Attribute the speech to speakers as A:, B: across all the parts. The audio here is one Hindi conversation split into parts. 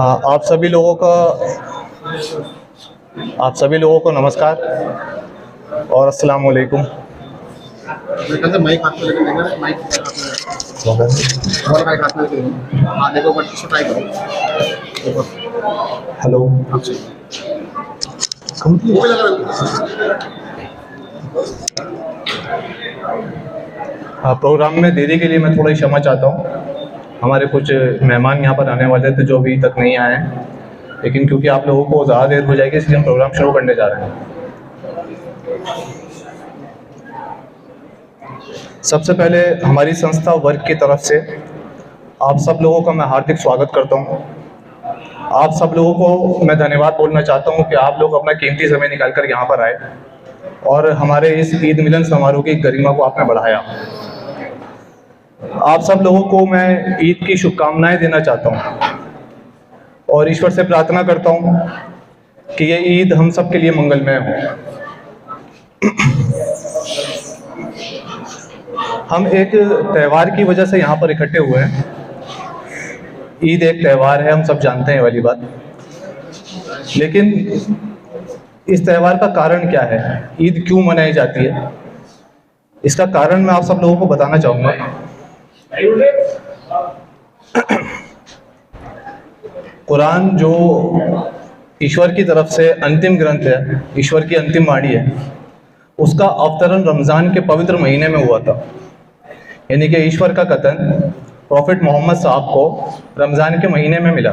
A: आप सभी लोगों को नमस्कार और अस्सलाम वालेकुम।
B: माइक हाथ में लेके देखना, माइक हाथ में लेके हाँ देखो, बट इसको ट्राई करो।
A: हेलो,
B: वो लग रहा
A: प्रोग्राम में देरी के लिए मैं थोड़ा क्षमा चाहता हूँ। हमारे कुछ मेहमान यहाँ पर आने वाले थे जो अभी तक नहीं आए हैं, लेकिन क्योंकि आप लोगों को ज़्यादा देर हो जाएगी इसलिए हम प्रोग्राम शुरू करने जा रहे हैं। सबसे पहले हमारी संस्था वर्क की तरफ से आप सब लोगों का मैं हार्दिक स्वागत करता हूँ। आप सब लोगों को मैं धन्यवाद बोलना चाहता हूँ कि आप लोग अपना कीमती समय निकाल कर यहाँ पर आए और हमारे इस ईद मिलन समारोह की गरिमा को आपने बढ़ाया। आप सब लोगों को मैं ईद की शुभकामनाएं देना चाहता हूँ और ईश्वर से प्रार्थना करता हूँ कि ये ईद हम सब के लिए मंगलमय हो। हम एक त्यौहार की वजह से यहाँ पर इकट्ठे हुए हैं। ईद एक त्यौहार है, हम सब जानते हैं वाली बात, लेकिन इस त्यौहार का कारण क्या है, ईद क्यों मनाई जाती है, इसका कारण मैं आप सब लोगों को बताना चाहूँगा। कुरान जो ईश्वर की तरफ से अंतिम ग्रंथ है, ईश्वर की अंतिम वाणी है, उसका अवतरण रमज़ान के पवित्र महीने में हुआ था। यानी कि ईश्वर का कथन प्रॉफिट मोहम्मद साहब को रमज़ान के महीने में मिला।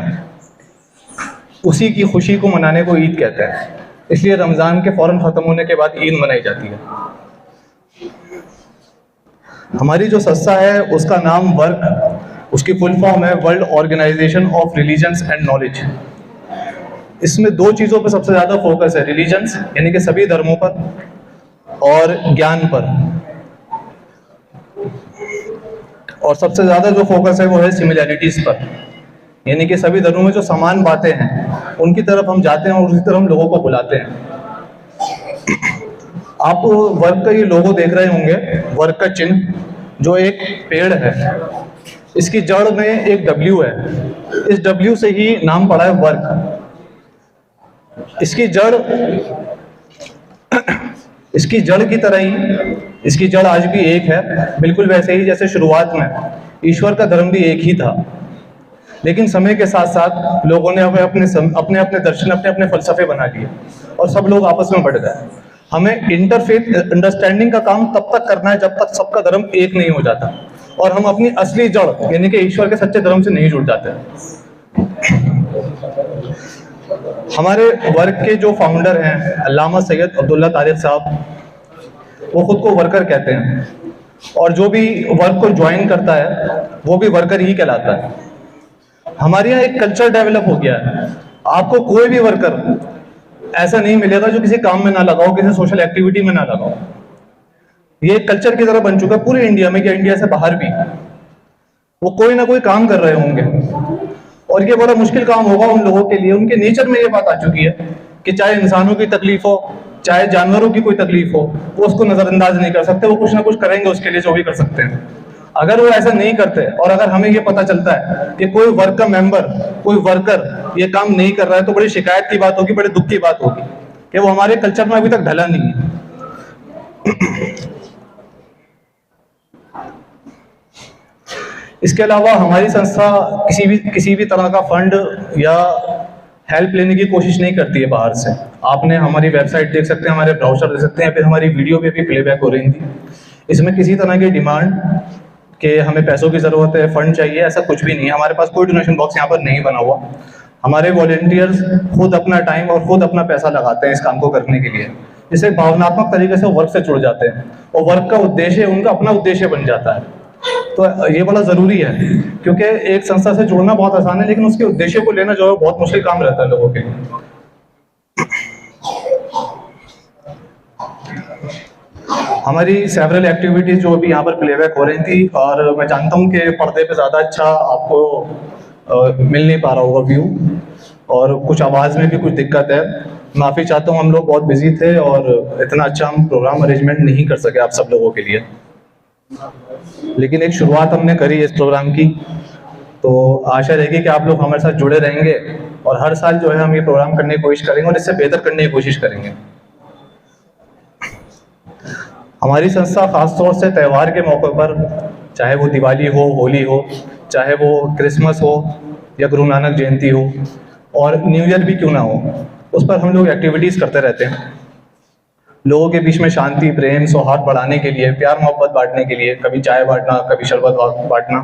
A: उसी की खुशी को मनाने को ईद कहते हैं, इसलिए रमज़ान के फ़ौरन ख़त्म होने के बाद ईद मनाई जाती है। हमारी जो संस्था है उसका नाम वर्क, उसकी फुल फॉर्म है world organisation of religions and knowledge. इसमें दो चीज़ों पर सबसे ज़्यादा फोकस है, रिलीजन्स यानी कि सभी धर्मों पर, और ज्ञान पर। और सबसे ज़्यादा जो फोकस है वो है सिमिलैरिटीज़ पर, यानी कि सभी धर्मों में जो समान बातें हैं उनकी तरफ हम जाते हैं और उसी तरफ हम लोगों को बुलाते हैं। आप वर्क का ये लोगो देख रहे होंगे, वर्क का चिन्ह जो एक पेड़ है, इसकी जड़ में एक W है। इस W से ही नाम पड़ा है वर्क। इसकी जड़ की तरह ही इसकी जड़ आज भी एक है, बिल्कुल वैसे ही जैसे शुरुआत में ईश्वर का धर्म भी एक ही था। लेकिन समय के साथ साथ लोगों ने अपने अपने दर्शन, अपने अपने फलसफे बना लिए और सब लोग आपस में बढ़ गए। हमें इंटरफेथ अंडरस्टैंडिंग का काम तब तक करना है जब तक सबका धर्म एक नहीं हो जाता और हम अपनी असली जड़ यानी कि ईश्वर के सच्चे धर्म से नहीं जुड़ जाते। हमारे वर्क के जो फाउंडर हैं अल्लामा सैयद अब्दुल्ला तारिक साहब, वो खुद को वर्कर कहते हैं और जो भी वर्क को ज्वाइन करता है वो भी वर्कर ही कहलाता है। हमारे यहाँ एक कल्चर डेवलप हो गया है। आपको कोई भी वर्कर ऐसा नहीं मिलेगा जो किसी काम में ना लगा हो, किसी सोशल एक्टिविटी में ना लगा हो। ये एक कल्चर की तरह बन चुका है पूरे इंडिया में, कि इंडिया से बाहर भी वो कोई ना कोई काम कर रहे होंगे और ये बड़ा मुश्किल काम होगा उन लोगों के लिए। उनके नेचर में ये बात आ चुकी है कि चाहे इंसानों की तकलीफ हो, चाहे जानवरों की कोई तकलीफ हो, वो उसको नजरअंदाज नहीं कर सकते। वो कुछ ना कुछ करेंगे उसके लिए, जो भी कर सकते हैं। अगर वो ऐसा नहीं करते और अगर हमें ये पता चलता है कि कोई वर्क का मेंबर, कोई वर्कर ये काम नहीं कर रहा है, तो बड़ी शिकायत की बात होगी, बड़े दुख की बात होगी कि वो हमारे कल्चर में अभी तक ढला नहीं है। इसके अलावा हमारी संस्था किसी भी तरह का फंड या हेल्प लेने की कोशिश नहीं करती है बाहर से। आपने हमारी वेबसाइट देख सकते हैं, हमारे ब्राउज़र देख सकते हैं, फिर हमारी वीडियो भी अभी प्लेबैक हो रही थी। इसमें किसी तरह की डिमांड कि हमें पैसों की ज़रूरत है, फंड चाहिए, ऐसा कुछ भी नहीं है। हमारे पास कोई डोनेशन बॉक्स यहाँ पर नहीं बना हुआ। हमारे वॉलंटियर्स खुद अपना टाइम और खुद अपना पैसा लगाते हैं इस काम को करने के लिए, जिससे भावनात्मक तरीके से वर्क से जुड़ जाते हैं और वर्क का उद्देश्य उनका अपना उद्देश्य बन जाता है। तो ये बड़ा ज़रूरी है, क्योंकि एक संस्था से जुड़ना बहुत आसान है, लेकिन उसके उद्देश्य को लेना जो है बहुत मुश्किल काम रहता है लोगों के लिए। हमारी सेवरल एक्टिविटीज़ जो अभी यहाँ पर प्लेबैक हो रही थी, और मैं जानता हूँ कि पर्दे पे ज़्यादा अच्छा आपको मिल नहीं पा रहा होगा व्यू, और कुछ आवाज़ में भी कुछ दिक्कत है। माफ़ी चाहता हूँ, हम लोग बहुत बिजी थे और इतना अच्छा हम प्रोग्राम अरेंजमेंट नहीं कर सके आप सब लोगों के लिए, लेकिन एक शुरुआत हमने करी इस प्रोग्राम की। तो आशा रहेगी कि आप लोग हमारे साथ जुड़े रहेंगे और हर साल जो है हम ये प्रोग्राम करने की कोशिश करेंगे और इससे बेहतर करने की कोशिश करेंगे। हमारी संस्था खासतौर से त्यौहार के मौके पर, चाहे वो दिवाली हो, होली हो, चाहे वो क्रिसमस हो या गुरु नानक जयंती हो और न्यू ईयर भी क्यों ना हो, उस पर हम लोग एक्टिविटीज़ करते रहते हैं। लोगों के बीच में शांति, प्रेम, सौहार्द बढ़ाने के लिए, प्यार मोहब्बत बांटने के लिए, कभी चाय बांटना, कभी शरबत बांटना।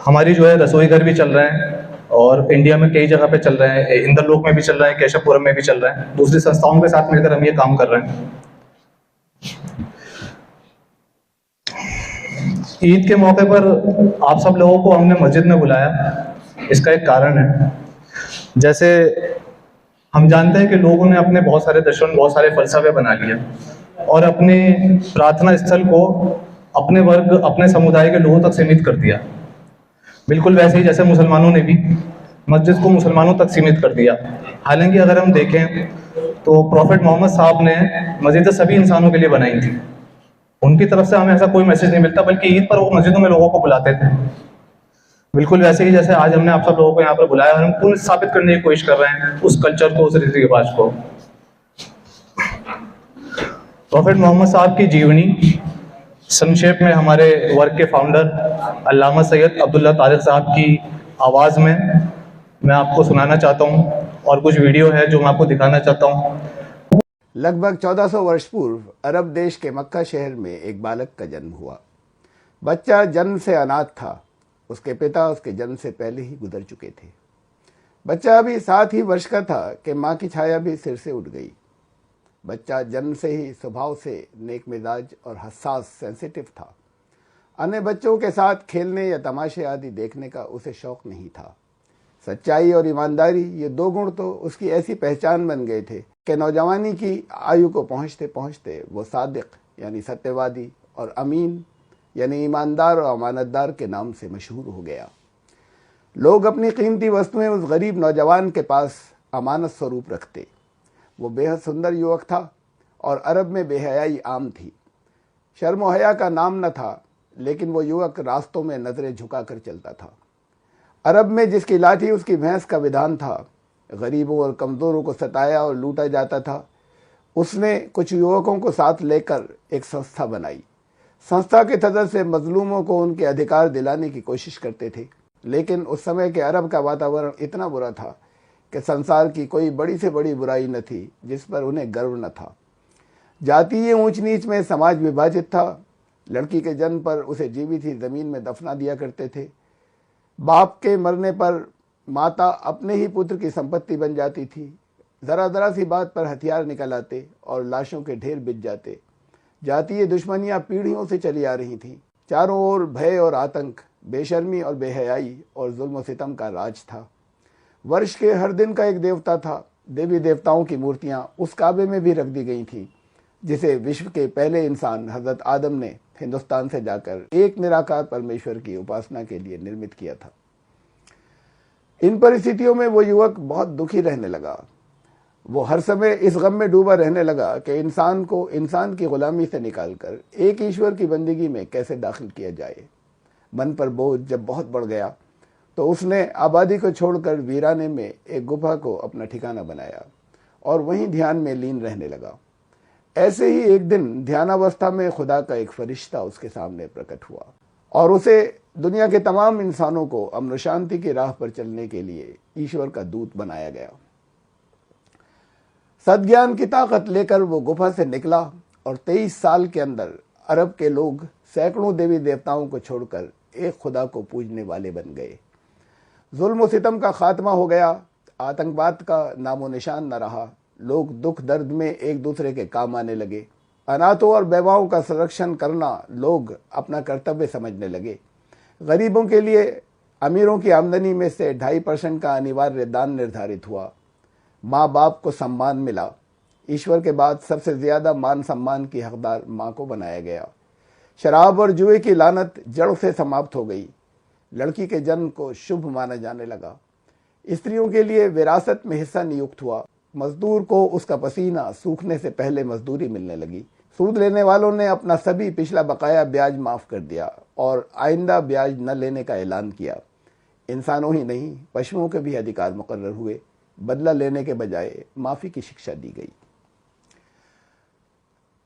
A: हमारी जो है रसोई घर भी चल रहे हैं और इंडिया में कई जगह पे चल रहे हैं, इंद्रलोक में भी चल रहे हैं, केशवपुरम में भी चल रहे हैं। दूसरी संस्थाओं के साथ मिलकर हम ये काम कर रहे हैं। ईद के मौके पर आप सब लोगों को हमने मस्जिद में बुलाया, इसका एक कारण है। जैसे हम जानते हैं कि लोगों ने अपने बहुत सारे दर्शन, बहुत सारे फलसफे बना लिए और अपने प्रार्थना स्थल को अपने वर्ग, अपने समुदाय के लोगों तक सीमित कर दिया। बिल्कुल वैसे ही जैसे मुसलमानों ने भी मस्जिद को मुसलमानों तक सीमित कर दिया। हालांकि अगर हम देखें तो प्रॉफेट मोहम्मद साहब ने मस्जिद सभी इंसानों के लिए बनाई थी। उनकी तरफ से हमें ऐसा कोई मैसेज नहीं मिलता, बल्कि ईद पर वो मस्जिदों में लोगों को बुलाते थे। बिल्कुल वैसे ही जैसे आज हमने आप सब लोगों को यहाँ पर बुलाया और हम पुनः स्थापित करने की कोशिश कर रहे हैं उस कल्चर को, उस रीति रिवाज को। प्रॉफेट मोहम्मद साहब की जीवनी संक्षेप में हमारे वर्ग के फाउंडर अल्लामा सैयद अब्दुल्ला तारिक साहब की आवाज़ में मैं आपको सुनाना चाहता हूँ और कुछ वीडियो है जो मैं आपको दिखाना चाहता हूँ।
C: लगभग 1400 वर्ष पूर्व अरब देश के मक्का शहर में एक बालक का जन्म हुआ। बच्चा जन्म से अनाथ था। उसके पिता उसके जन्म से पहले ही गुजर चुके थे। बच्चा अभी 7 ही वर्ष का था कि माँ की छाया भी सिर से उठ गई। बच्चा जन्म से ही स्वभाव से नेक मिजाज और हसास, सेंसिटिव था। अन्य बच्चों के साथ खेलने या तमाशे आदि देखने का उसे शौक नहीं था। सच्चाई और ईमानदारी, ये 2 गुण तो उसकी ऐसी पहचान बन गए थे कि नौजवानी की आयु को पहुँचते पहुँचते वो सादिक यानी सत्यवादी और अमीन यानी ईमानदार और अमानतदार के नाम से मशहूर हो गया। लोग अपनी कीमती वस्तुएं उस गरीब नौजवान के पास अमानत स्वरूप रखते। वो बेहद सुंदर युवक था और अरब में बेहयाई आम थी। शर्म और हया का नाम न था, लेकिन वो युवक रास्तों में नजरें झुकाकर चलता था। अरब में जिसकी लाठी उसकी भैंस का विधान था। गरीबों और कमजोरों को सताया और लूटा जाता था। उसने कुछ युवकों को साथ लेकर एक संस्था बनाई। संस्था के सदस्य मजलूमों को उनके अधिकार दिलाने की कोशिश करते थे, लेकिन उस समय के अरब का वातावरण इतना बुरा था कि संसार की कोई बड़ी से बड़ी बुराई न थी जिस पर उन्हें गर्व न था। जातीय ऊंच नीच में समाज विभाजित था। लड़की के जन्म पर उसे जीवित ही जमीन में दफना दिया करते थे। बाप के मरने पर माता अपने ही पुत्र की संपत्ति बन जाती थी। जरा सी बात पर हथियार निकल आते और लाशों के ढेर बिछ जाते। जातीय दुश्मनियां पीढ़ियों से चली आ रही थीं। चारों ओर भय और आतंक, बेशर्मी और बेहयाई और जुल्म और सितम का राज था। वर्ष के हर दिन का एक देवता था। देवी देवताओं की मूर्तियां उस काबे में भी रख दी गई थीं, जिसे विश्व के पहले इंसान हजरत आदम ने हिंदुस्तान से जाकर एक निराकार परमेश्वर की उपासना के लिए निर्मित किया था। इन परिस्थितियों में वो युवक बहुत दुखी रहने लगा। वो हर समय इस गम में डूबा रहने लगा कि इंसान को इंसान की गुलामी से निकालकर एक ईश्वर की बंदगी में कैसे दाखिल किया जाए। मन पर बोझ जब बहुत बढ़ गया तो उसने आबादी को छोड़कर वीराने में एक गुफा को अपना ठिकाना बनाया और वहीं ध्यान में लीन रहने लगा। ऐसे ही एक दिन ध्यानावस्था में खुदा का एक फरिश्ता उसके सामने प्रकट हुआ और उसे दुनिया के तमाम इंसानों को अमन और शांति की राह पर चलने के लिए ईश्वर का दूत बनाया गया। सद्ज्ञान की ताकत लेकर वो गुफा से निकला और 23 साल के अंदर अरब के लोग सैकड़ों देवी देवताओं को छोड़कर एक खुदा को पूजने वाले बन गए। जुल्म सितम का खात्मा हो गया। आतंकवाद का नामो निशान न रहा। लोग दुख दर्द में एक दूसरे के काम आने लगे। अनाथों और बेवाओं का संरक्षण करना लोग अपना कर्तव्य समझने लगे। गरीबों के लिए अमीरों की आमदनी में से 2.5% का अनिवार्य दान निर्धारित हुआ। माँ बाप को सम्मान मिला। ईश्वर के बाद सबसे ज्यादा मान सम्मान की हकदार माँ को बनाया गया। शराब और जुए की लानत जड़ से समाप्त हो गई। लड़की के जन्म को शुभ माना जाने लगा। स्त्रियों के लिए विरासत में हिस्सा नियुक्त हुआ। मजदूर को उसका पसीना सूखने से पहले मजदूरी मिलने लगी। सूद लेने वालों ने अपना सभी पिछला बकाया ब्याज माफ कर दिया और आइंदा ब्याज न लेने का ऐलान किया। इंसानों ही नहीं, पशुओं के भी अधिकार मुकर्रर हुए। बदला लेने के बजाय माफ़ी की शिक्षा दी गई।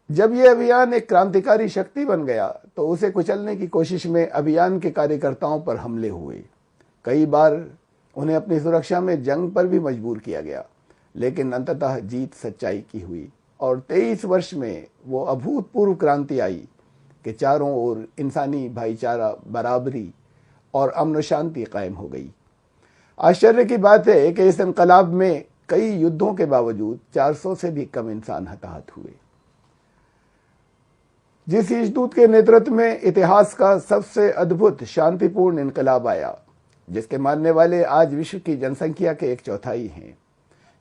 C: जब यह अभियान एक क्रांतिकारी शक्ति बन गया तो उसे कुचलने की कोशिश में अभियान के कार्यकर्ताओं पर हमले हुए। कई बार उन्हें अपनी सुरक्षा में जंग पर भी मजबूर किया गया, लेकिन अंततः जीत सच्चाई की हुई और 23 वर्ष में वो अभूतपूर्व क्रांति आई कि चारों ओर इंसानी भाईचारा, बराबरी और अमन शांति कायम हो गई। आश्चर्य की बात है कि इस इनकलाब में कई युद्धों के बावजूद 400 से भी कम इंसान हताहत हुए। जिस ईशदूत के नेतृत्व में इतिहास का सबसे अद्भुत शांतिपूर्ण इनकलाब आया, जिसके मानने वाले आज विश्व की जनसंख्या के 1/4 हैं,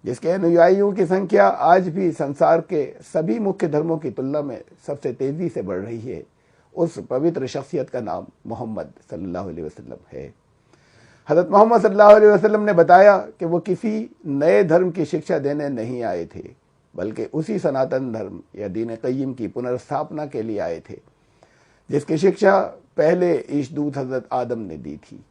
C: जिसके अनुयायियों की संख्या आज भी संसार के सभी मुख्य धर्मों की तुलना में सबसे तेजी से बढ़ रही है, उस पवित्र शख्सियत का नाम मोहम्मद सल्लल्लाहु अलैहि वसल्लम है। हज़रत मोहम्मद सल्लल्लाहु अलैहि वसल्लम ने बताया कि वो किसी नए धर्म की शिक्षा देने नहीं आए थे, बल्कि उसी सनातन धर्म या दीन क़य्यिम की पुनर्स्थापना के लिए आए थे, जिसकी शिक्षा पहले ईशदूत हज़रत आदम ने दी थी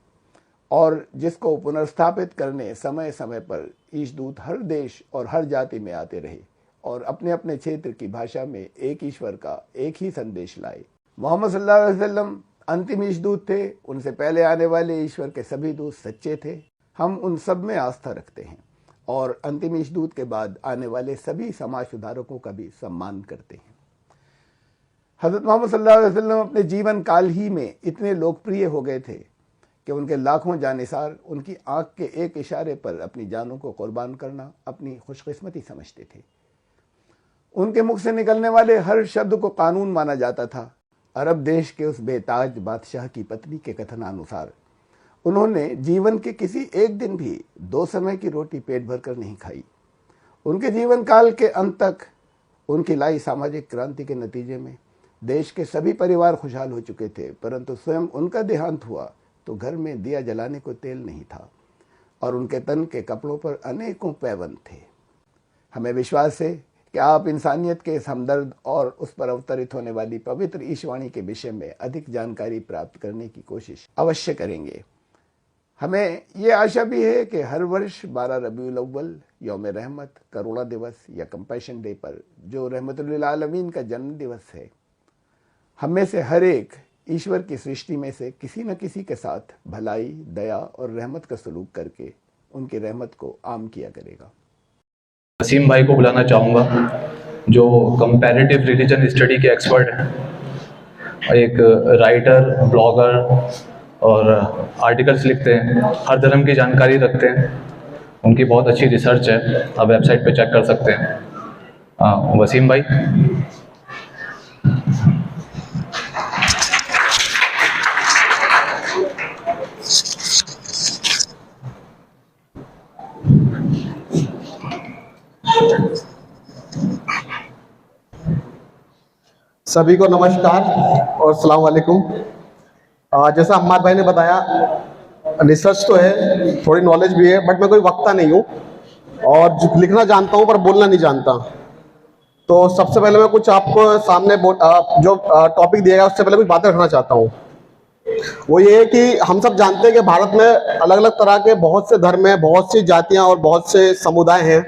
C: और जिसको पुनर्स्थापित करने समय समय पर ईशदूत हर देश और हर जाति में आते रहे और अपने अपने क्षेत्र की भाषा में एक ईश्वर का एक ही संदेश लाए। मोहम्मद सल्लल्लाहु अलैहि वसल्लम अंतिम ईशदूत थे। उनसे पहले आने वाले ईश्वर के सभी दूत सच्चे थे। हम उन सब में आस्था रखते हैं और अंतिम ईशदूत के बाद आने वाले सभी समाज सुधारकों का भी सम्मान करते हैं। हज़रत मोहम्मद सल्लल्लाहु अलैहि वसल्लम अपने जीवन काल ही में इतने लोकप्रिय हो गए थे कि उनके लाखों जानिसार उनकी आंख के एक इशारे पर अपनी जानों को कुर्बान करना अपनी खुशकिस्मती समझते थे। उनके मुख से निकलने वाले हर शब्द को कानून माना जाता था। अरब देश के उस बेताज बादशाह की पत्नी के कथनानुसार उन्होंने जीवन के किसी एक दिन भी 2 समय की रोटी पेट भरकर नहीं खाई। उनके जीवन काल के अंत तक उनकी लाई सामाजिक क्रांति के नतीजे में देश के सभी परिवार खुशहाल हो चुके थे, परंतु स्वयं उनका देहांत हुआ तो घर में दिया जलाने को तेल नहीं था और उनके तन के कपड़ों पर अनेकों पैबंद थे। हमें विश्वास है कि आप इंसानियत के इस हमदर्द और उस पर अवतरित होने वाली पवित्र ईशवाणी के विषय में अधिक जानकारी प्राप्त करने की कोशिश अवश्य करेंगे। हमें ये आशा भी है कि हर वर्ष 12 रबीउल अव्वल, यौम रहमत, करुणा दिवस या कंपैशन डे पर, जो रहमतुल लिल आलमीन का जन्म दिवस है, हम में से हर एक ईश्वर की सृष्टि में से किसी न किसी के साथ भलाई, दया और रहमत का सलूक करके उनकी रहमत को आम किया करेगा।
A: वसीम भाई को बुलाना चाहूँगा, जो कंपैरेटिव रिलीजन स्टडी के एक्सपर्ट हैं, एक राइटर, ब्लॉगर और आर्टिकल्स लिखते हैं, हर धर्म की जानकारी रखते हैं। उनकी बहुत अच्छी रिसर्च है, आप वेबसाइट पे चेक कर सकते हैं। वसीम भाई।
B: सभी को नमस्कार और अस्सलाम वालेकुम। जैसा अम्माद भाई ने बताया, रिसर्च तो है, थोड़ी नॉलेज भी है, बट मैं कोई वक्ता नहीं हूँ और लिखना जानता हूँ पर बोलना नहीं जानता। तो सबसे पहले मैं कुछ आपको सामने जो टॉपिक दिया गया उससे पहले कुछ बातें रखना चाहता हूँ। वो ये है कि हम सब जानते हैं कि भारत में अलग अलग तरह के बहुत से धर्म हैं, बहुत सी जातियाँ और बहुत से समुदाय हैं,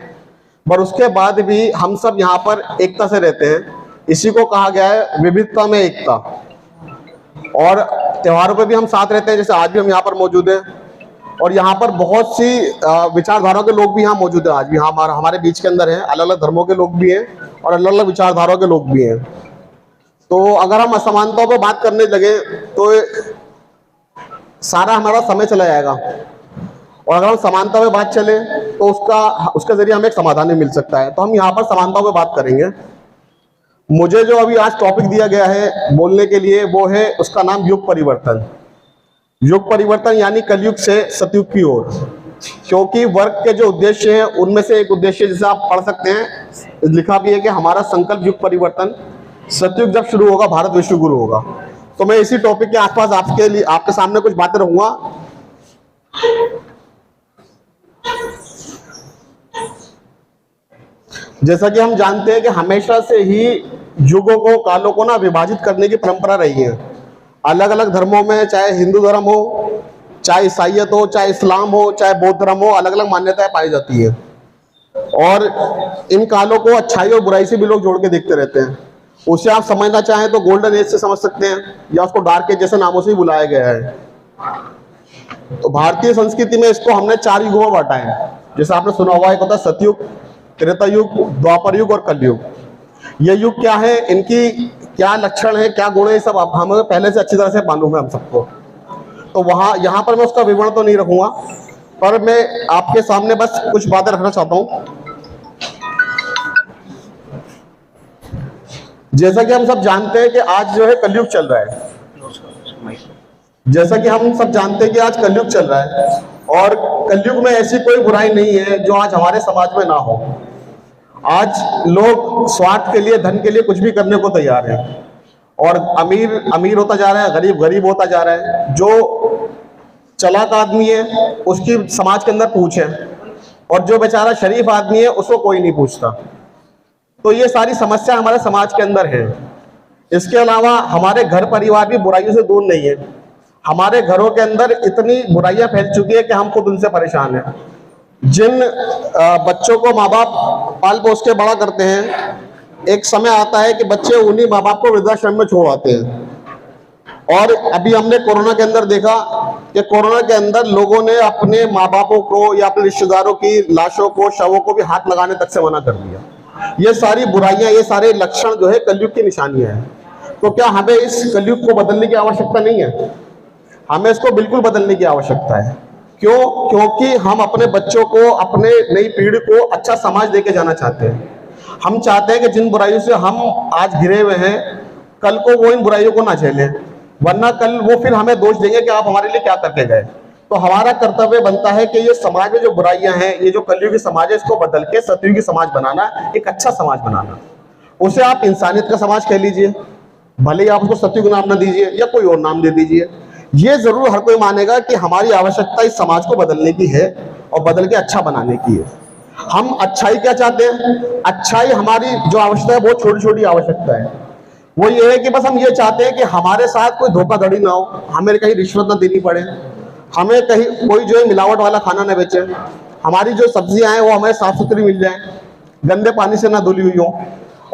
B: पर उसके बाद भी हम सब यहाँ पर एकता से रहते हैं। इसी को कहा गया है विविधता में एकता। और त्योहारों पे भी हम साथ रहते हैं, जैसे आज भी हम यहाँ पर मौजूद हैं और यहाँ पर बहुत सी विचारधाराओं के लोग भी यहाँ मौजूद हैं। आज भी हमारे बीच के अंदर हैं, अलग अलग धर्मों के लोग भी हैं और अलग अलग विचारधाराओं के लोग भी हैं। तो अगर हम असमानताओं पर बात करने लगे तो सारा हमारा समय चला जाएगा, और अगर हम समानता पे बात चले तो उसके जरिए हमें एक समाधान भी मिल सकता है। तो हम यहाँ पर समानताओं पे बात करेंगे। मुझे जो अभी आज टॉपिक दिया गया है बोलने के लिए, वो है, उसका नाम युग परिवर्तन। युग परिवर्तन यानी कलयुग से सतयुग की ओर। क्योंकि वर्ग के जो उद्देश्य हैं उनमें से एक उद्देश्य, जैसे आप पढ़ सकते हैं, लिखा भी है कि हमारा संकल्प युग परिवर्तन, सतयुग जब शुरू होगा भारत विश्व गुरु होगा। तो मैं इसी टॉपिक के आसपास आपके सामने कुछ बातें रखूंगा। जैसा कि हम जानते हैं कि हमेशा से ही युगों को, कालों को ना विभाजित करने की परंपरा रही है। अलग अलग धर्मों में, चाहे हिंदू धर्म हो, चाहे ईसाइयत हो, चाहे इस्लाम हो, चाहे बौद्ध धर्म हो, अलग अलग मान्यताएं पाई जाती है। और इन कालों को अच्छाई और बुराई से भी लोग जोड़ के देखते रहते हैं। उसे आप समझना चाहें तो गोल्डन एज से समझ सकते हैं, या उसको डार्क एज जैसे नामों से ही बुलाया गया है। तो भारतीय संस्कृति में इसको हमने 4 युगों में बांटा है। जैसे आपने सुना हुआ, एक होता है सतयुग, त्रेता युग, द्वापर युग और कलयुग। ये युग क्या है, इनकी क्या लक्षण है, क्या गुण है, सब हमें पहले से अच्छी तरह से मालूम है हम सबको। तो यहाँ पर मैं उसका विवरण तो नहीं रखूंगा, पर मैं आपके सामने बस कुछ बातें रखना चाहता हूं। जैसा कि हम सब जानते हैं कि आज जो है कलयुग चल रहा है, जैसा कि हम सब जानते हैं कि आज कलयुग चल रहा है, और कलयुग में ऐसी कोई बुराई नहीं है जो आज हमारे समाज में ना हो। आज लोग स्वार्थ के लिए, धन के लिए कुछ भी करने को तैयार है, और अमीर अमीर होता जा रहा है, गरीब गरीब होता जा रहा है। जो चालाक आदमी है उसकी समाज के अंदर पूछ है, और जो बेचारा शरीफ आदमी है उसको कोई नहीं पूछता। तो ये सारी समस्या हमारे समाज के अंदर है। इसके अलावा हमारे घर परिवार भी बुराइयों से दूर नहीं है। हमारे घरों के अंदर इतनी बुराइयां फैल चुकी है कि हम खुद उनसे परेशान हैं। जिन बच्चों को माँ बाप पाल पोस के बड़ा करते हैं, एक समय आता है कि बच्चे उन्हीं माँ बाप को वृद्धाश्रम में छोड़ आते हैं। और अभी हमने कोरोना के अंदर देखा कि कोरोना के अंदर लोगों ने अपने माँ बापों को या अपने रिश्तेदारों की लाशों को, शवों को भी हाथ लगाने तक से मना कर दिया। ये सारी बुराइयां, ये सारे लक्षण जो है कलयुग की निशानियां हैं। तो क्या हमें इस कलयुग को बदलने की आवश्यकता नहीं है? हमें इसको बिल्कुल बदलने की आवश्यकता है। क्यों? क्योंकि हम अपने बच्चों को, अपने नई पीढ़ी को अच्छा समाज देके जाना चाहते हैं। हम चाहते हैं कि जिन बुराइयों से हम आज घिरे हुए हैं, कल को वो इन बुराइयों को ना झेलें, वरना कल वो फिर हमें दोष देंगे कि आप हमारे लिए क्या करके गए। तो हमारा कर्तव्य बनता है कि ये समाज में जो बुराइयां हैं, ये जो कलयुगी समाज है, इसको बदल के सतयुगी समाज बनाना, एक अच्छा समाज बनाना। उसे आप इंसानियत का समाज कह लीजिए, भले ही आप उसको सतयुग नाम ना दीजिए या कोई और नाम दे दीजिए। ये जरूर हर कोई मानेगा कि हमारी आवश्यकता इस समाज को बदलने की है और बदल के अच्छा बनाने की है। हम अच्छाई क्या चाहते हैं? अच्छाई हमारी जो आवश्यकता है बहुत छोटी छोटी आवश्यकता है। वो ये है कि बस हम ये चाहते हैं कि हमारे साथ कोई धोखाधड़ी ना हो, हमें कहीं रिश्वत ना देनी पड़े, हमें कहीं कोई जो है मिलावट वाला खाना ना बेचे, हमारी जो सब्जियां हैं वो हमें साफ सुथरी मिल जाए, गंदे पानी से ना धुली हुई हो,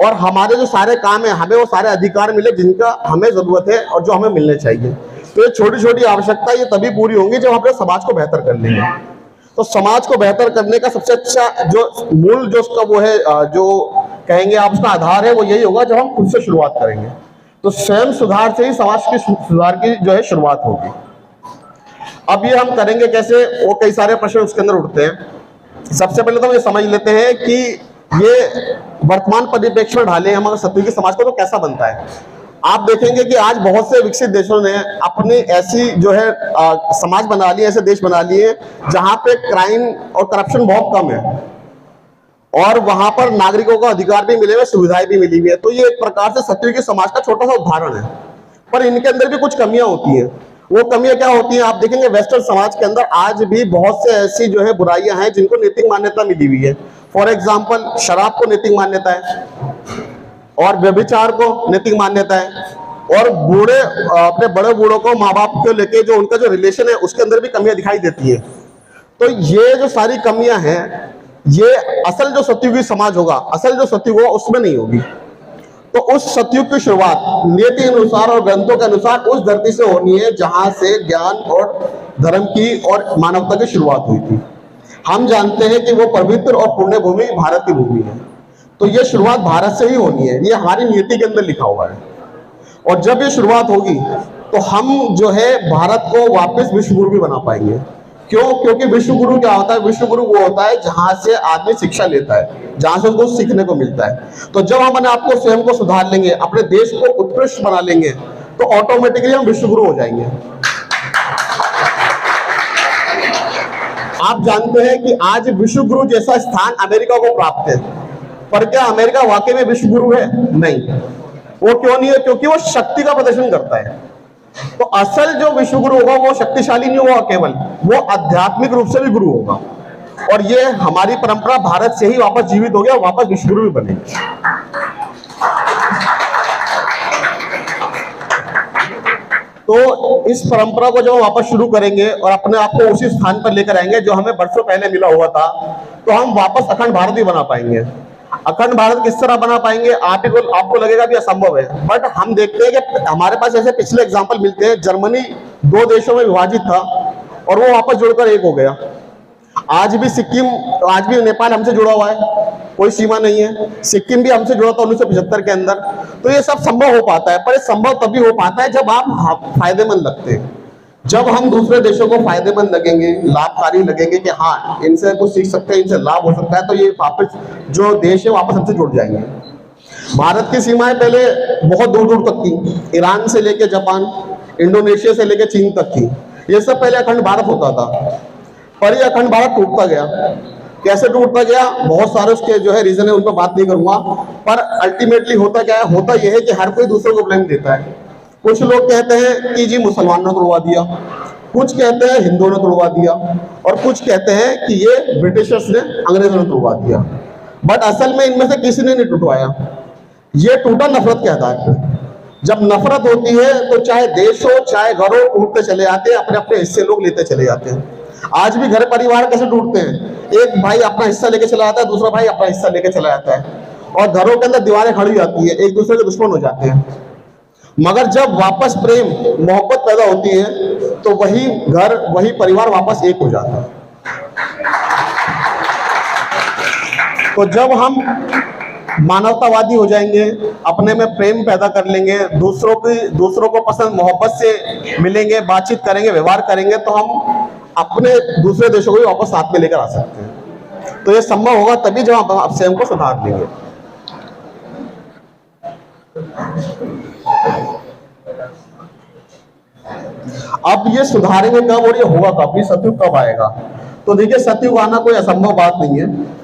B: और हमारे जो सारे काम है हमें वो सारे अधिकार मिले जिनका हमें जरूरत है और जो हमें मिलने चाहिए। तो ये छोटी छोटी आवश्यकता ये तभी पूरी होंगी जब हम अपने समाज को बेहतर कर लेंगे। तो समाज को बेहतर करने का सबसे अच्छा जो मूल जो उसका वो है, जो कहेंगे आप उसका आधार है, वो यही होगा जब हम खुद से शुरुआत करेंगे। तो स्वयं सुधार से ही समाज की सुधार की जो है शुरुआत होगी। अब ये हम करेंगे कैसे, वो कई सारे प्रश्न उसके अंदर उठते हैं। सबसे पहले तो हम ये समझ लेते हैं कि ये वर्तमान परिप्रेक्ष्य में ढाले हम अगर सतयुगी समाज को तो कैसा बनता है। आप देखेंगे कि आज बहुत से विकसित देशों ने अपनी ऐसी जो है समाज बना लिए, ऐसे देश बना लिए जहां पे क्राइम और करप्शन बहुत कम है, और वहां पर नागरिकों को अधिकार भी मिले हुए, सुविधाएं भी मिली हुई है। तो ये एक प्रकार से सतयुगी समाज का छोटा सा उदाहरण है। पर इनके अंदर भी कुछ कमियां होती हैं। वो कमियां क्या होती हैं? आप देखेंगे वेस्टर्न समाज के अंदर आज भी बहुत से ऐसी जो है बुराइयां हैं जिनको नैतिक मान्यता मिली हुई है। फॉर एग्जाम्पल, शराब को नैतिक मान्यता है, और व्यभिचार को नैतिक मान्यता है, और बूढ़े अपने बड़े बूढ़ों को माँ बाप को लेके जो उनका जो रिलेशन है उसके अंदर भी कमियां दिखाई देती है। तो ये जो सारी कमियां हैं, ये असल जो सतयुगी समाज होगा, असल जो सतयुग होगा उसमें नहीं होगी। तो उस सतयुग की शुरुआत नीति अनुसार और ग्रंथों के अनुसार उस धरती से होनी है जहां से ज्ञान और धर्म की और मानवता की शुरुआत हुई थी। हम जानते हैं कि वो पवित्र और पुण्य भूमि भारत की भूमि है। तो ये शुरुआत भारत से ही होनी है, ये हमारी नीति के अंदर लिखा हुआ है। और जब ये शुरुआत होगी तो हम जो है भारत को वापस विश्व गुरु भी बना पाएंगे। क्यों? क्योंकि विश्व गुरु क्या होता है? विश्व गुरु वो होता है जहां से आदमी शिक्षा लेता है, जहां से उनको सीखने को मिलता है। तो जब हम अपने आप को स्वयं को सुधार लेंगे, अपने देश को उत्कृष्ट बना लेंगे, तो ऑटोमेटिकली हम विश्व गुरु हो जाएंगे। आप जानते हैं कि आज विश्व गुरु जैसा स्थान अमेरिका को प्राप्त है, पर क्या अमेरिका वाकई में विश्व गुरु है? नहीं। वो क्यों नहीं है? क्योंकि वो शक्ति का प्रदर्शन करता है। तो असल जो विश्व गुरु होगा वो शक्तिशाली नहीं होगा केवल, वो आध्यात्मिक रूप से भी गुरु होगा। और ये हमारी परंपरा भारत से ही वापस जीवित हो गया, वापस विश्व गुरु भी बनेंगे। तो इस परंपरा को जब हम वापस शुरू करेंगे और अपने आप को उसी स्थान पर लेकर आएंगे जो हमें वर्षों पहले मिला हुआ था, तो हम वापस अखंड भारत भी बना पाएंगे। अखंड भारत किस तरह बना पाएंगे, आपको लगेगा भी असंभव है, बट हम देखते हैं कि हमारे पास ऐसे पिछले एग्जाम्पल मिलते हैं। जर्मनी 2 देशों में विभाजित था और वो वापस जुड़कर एक हो गया। आज भी नेपाल हमसे जुड़ा हुआ है, कोई सीमा नहीं है। सिक्किम भी हमसे जुड़ा था 1975 के अंदर। तो ये सब संभव हो पाता है, पर ये संभव तभी हो पाता है जब आप फायदेमंद लगते हैं, जब हम दूसरे देशों को फायदेमंद लगेंगे, लाभकारी लगेंगे कि हाँ इनसे कुछ सीख सकते हैं, इनसे लाभ हो सकता है, तो ये वापस जो देश है वापस हमसे जुड़ जाएंगे। भारत की सीमाएं पहले बहुत दूर दूर तक थी, ईरान से लेकर जापान, इंडोनेशिया से लेकर चीन तक थी। ये सब पहले अखंड भारत होता था, पर ये अखंड भारत टूटता गया। कैसे टूटता गया, बहुत सारे उसके जो है रीजन है, उन पर बात नहीं करूंगा, पर अल्टीमेटली होता क्या है, होता यह है कि हर कोई दूसरे को ब्लेम देता है। कुछ लोग कहते हैं कि जी मुसलमानों ने तोड़वा दिया, कुछ कहते हैं हिंदुओं ने तोड़वा दिया, और कुछ कहते हैं कि ये ब्रिटिशर्स ने, अंग्रेजों ने तोड़वा दिया। बट असल में इनमें से किसी ने नहीं टूटवाया, ये टूटा नफरत के आधार पर। जब नफरत होती है तो चाहे देश हो चाहे घर हो, टूटते चले जाते हैं, अपने अपने हिस्से लोग लेते चले जाते हैं। आज भी घर परिवार कैसे टूटते हैं, एक भाई अपना हिस्सा लेके चला जाता है, दूसरा भाई अपना हिस्सा लेके चला जाता है, और घरों के अंदर दीवारें खड़ी जाती है, एक दूसरे के दुश्मन हो जाते हैं। मगर जब वापस प्रेम मोहब्बत पैदा होती है तो वही घर वही परिवार वापस एक हो जाता है। तो जब हम मानवतावादी हो जाएंगे, अपने में प्रेम पैदा कर लेंगे, दूसरों को पसंद मोहब्बत से मिलेंगे, बातचीत करेंगे, व्यवहार करेंगे, तो हम अपने दूसरे देशों को भी वापस साथ में लेकर आ सकते हैं। तो ये संभव होगा तभी जब हम स्वयं को सुधार लेंगे। अब ये सुधारेंगे कब और ये होगा कब, ये सतयुग कब आएगा? तो देखिए, सतयुग आना कोई असंभव बात नहीं है।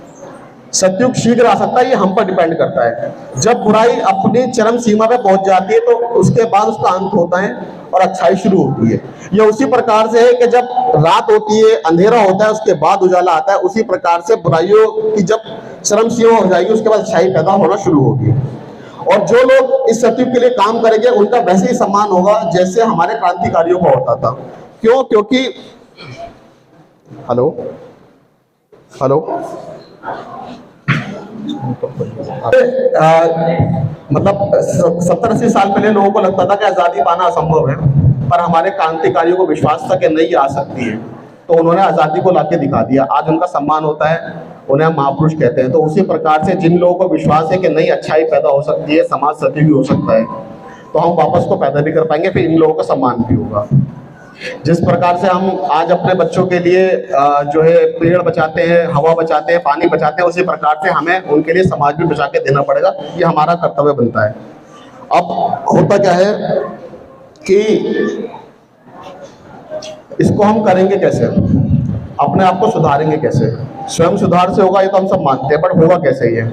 B: सतयुग शीघ्र आ सकता है, ये हम पर डिपेंड करता है। जब बुराई अपनी चरम सीमा पे पहुंच जाती है तो उसके बाद उसका अंत होता है और अच्छाई शुरू होती है। यह उसी प्रकार से है कि जब रात होती है, अंधेरा होता है, उसके बाद उजाला आता है, उसी प्रकार से बुराइयों की जब चरम सीमा हो जाएगी उसके बाद अच्छाई पैदा होना शुरू होगी। और जो लोग इस सतयुग के लिए काम करेंगे उनका वैसे ही सम्मान होगा जैसे हमारे क्रांतिकारियों का होता था। क्यों? क्योंकि हेलो मतलब 70-80 साल पहले लोगों को लगता था कि आजादी पाना असंभव है, पर हमारे क्रांतिकारियों को विश्वास था कि नहीं आ सकती है, तो उन्होंने आजादी को लाके दिखा दिया। आज उनका सम्मान होता है, उन्हें हम महापुरुष कहते हैं। तो उसी प्रकार से जिन लोगों को विश्वास है कि नहीं अच्छाई पैदा हो सकती है, समाज सतयुग भी हो सकता है, तो हम वापस को पैदा भी कर पाएंगे, फिर इन लोगों का सम्मान भी होगा। जिस प्रकार से हम आज अपने बच्चों के लिए जो है पेड़ बचाते हैं, हवा बचाते हैं, पानी बचाते हैं, उसी प्रकार से हमें उनके लिए समाज भी बचा के देना पड़ेगा। ये हमारा कर्तव्य बनता है। अब होता क्या है कि इसको हम करेंगे कैसे, अपने आप को सुधारेंगे कैसे? स्वयं सुधार से होगा, ये तो हम सब मानते हैं, बट होगा कैसे ये?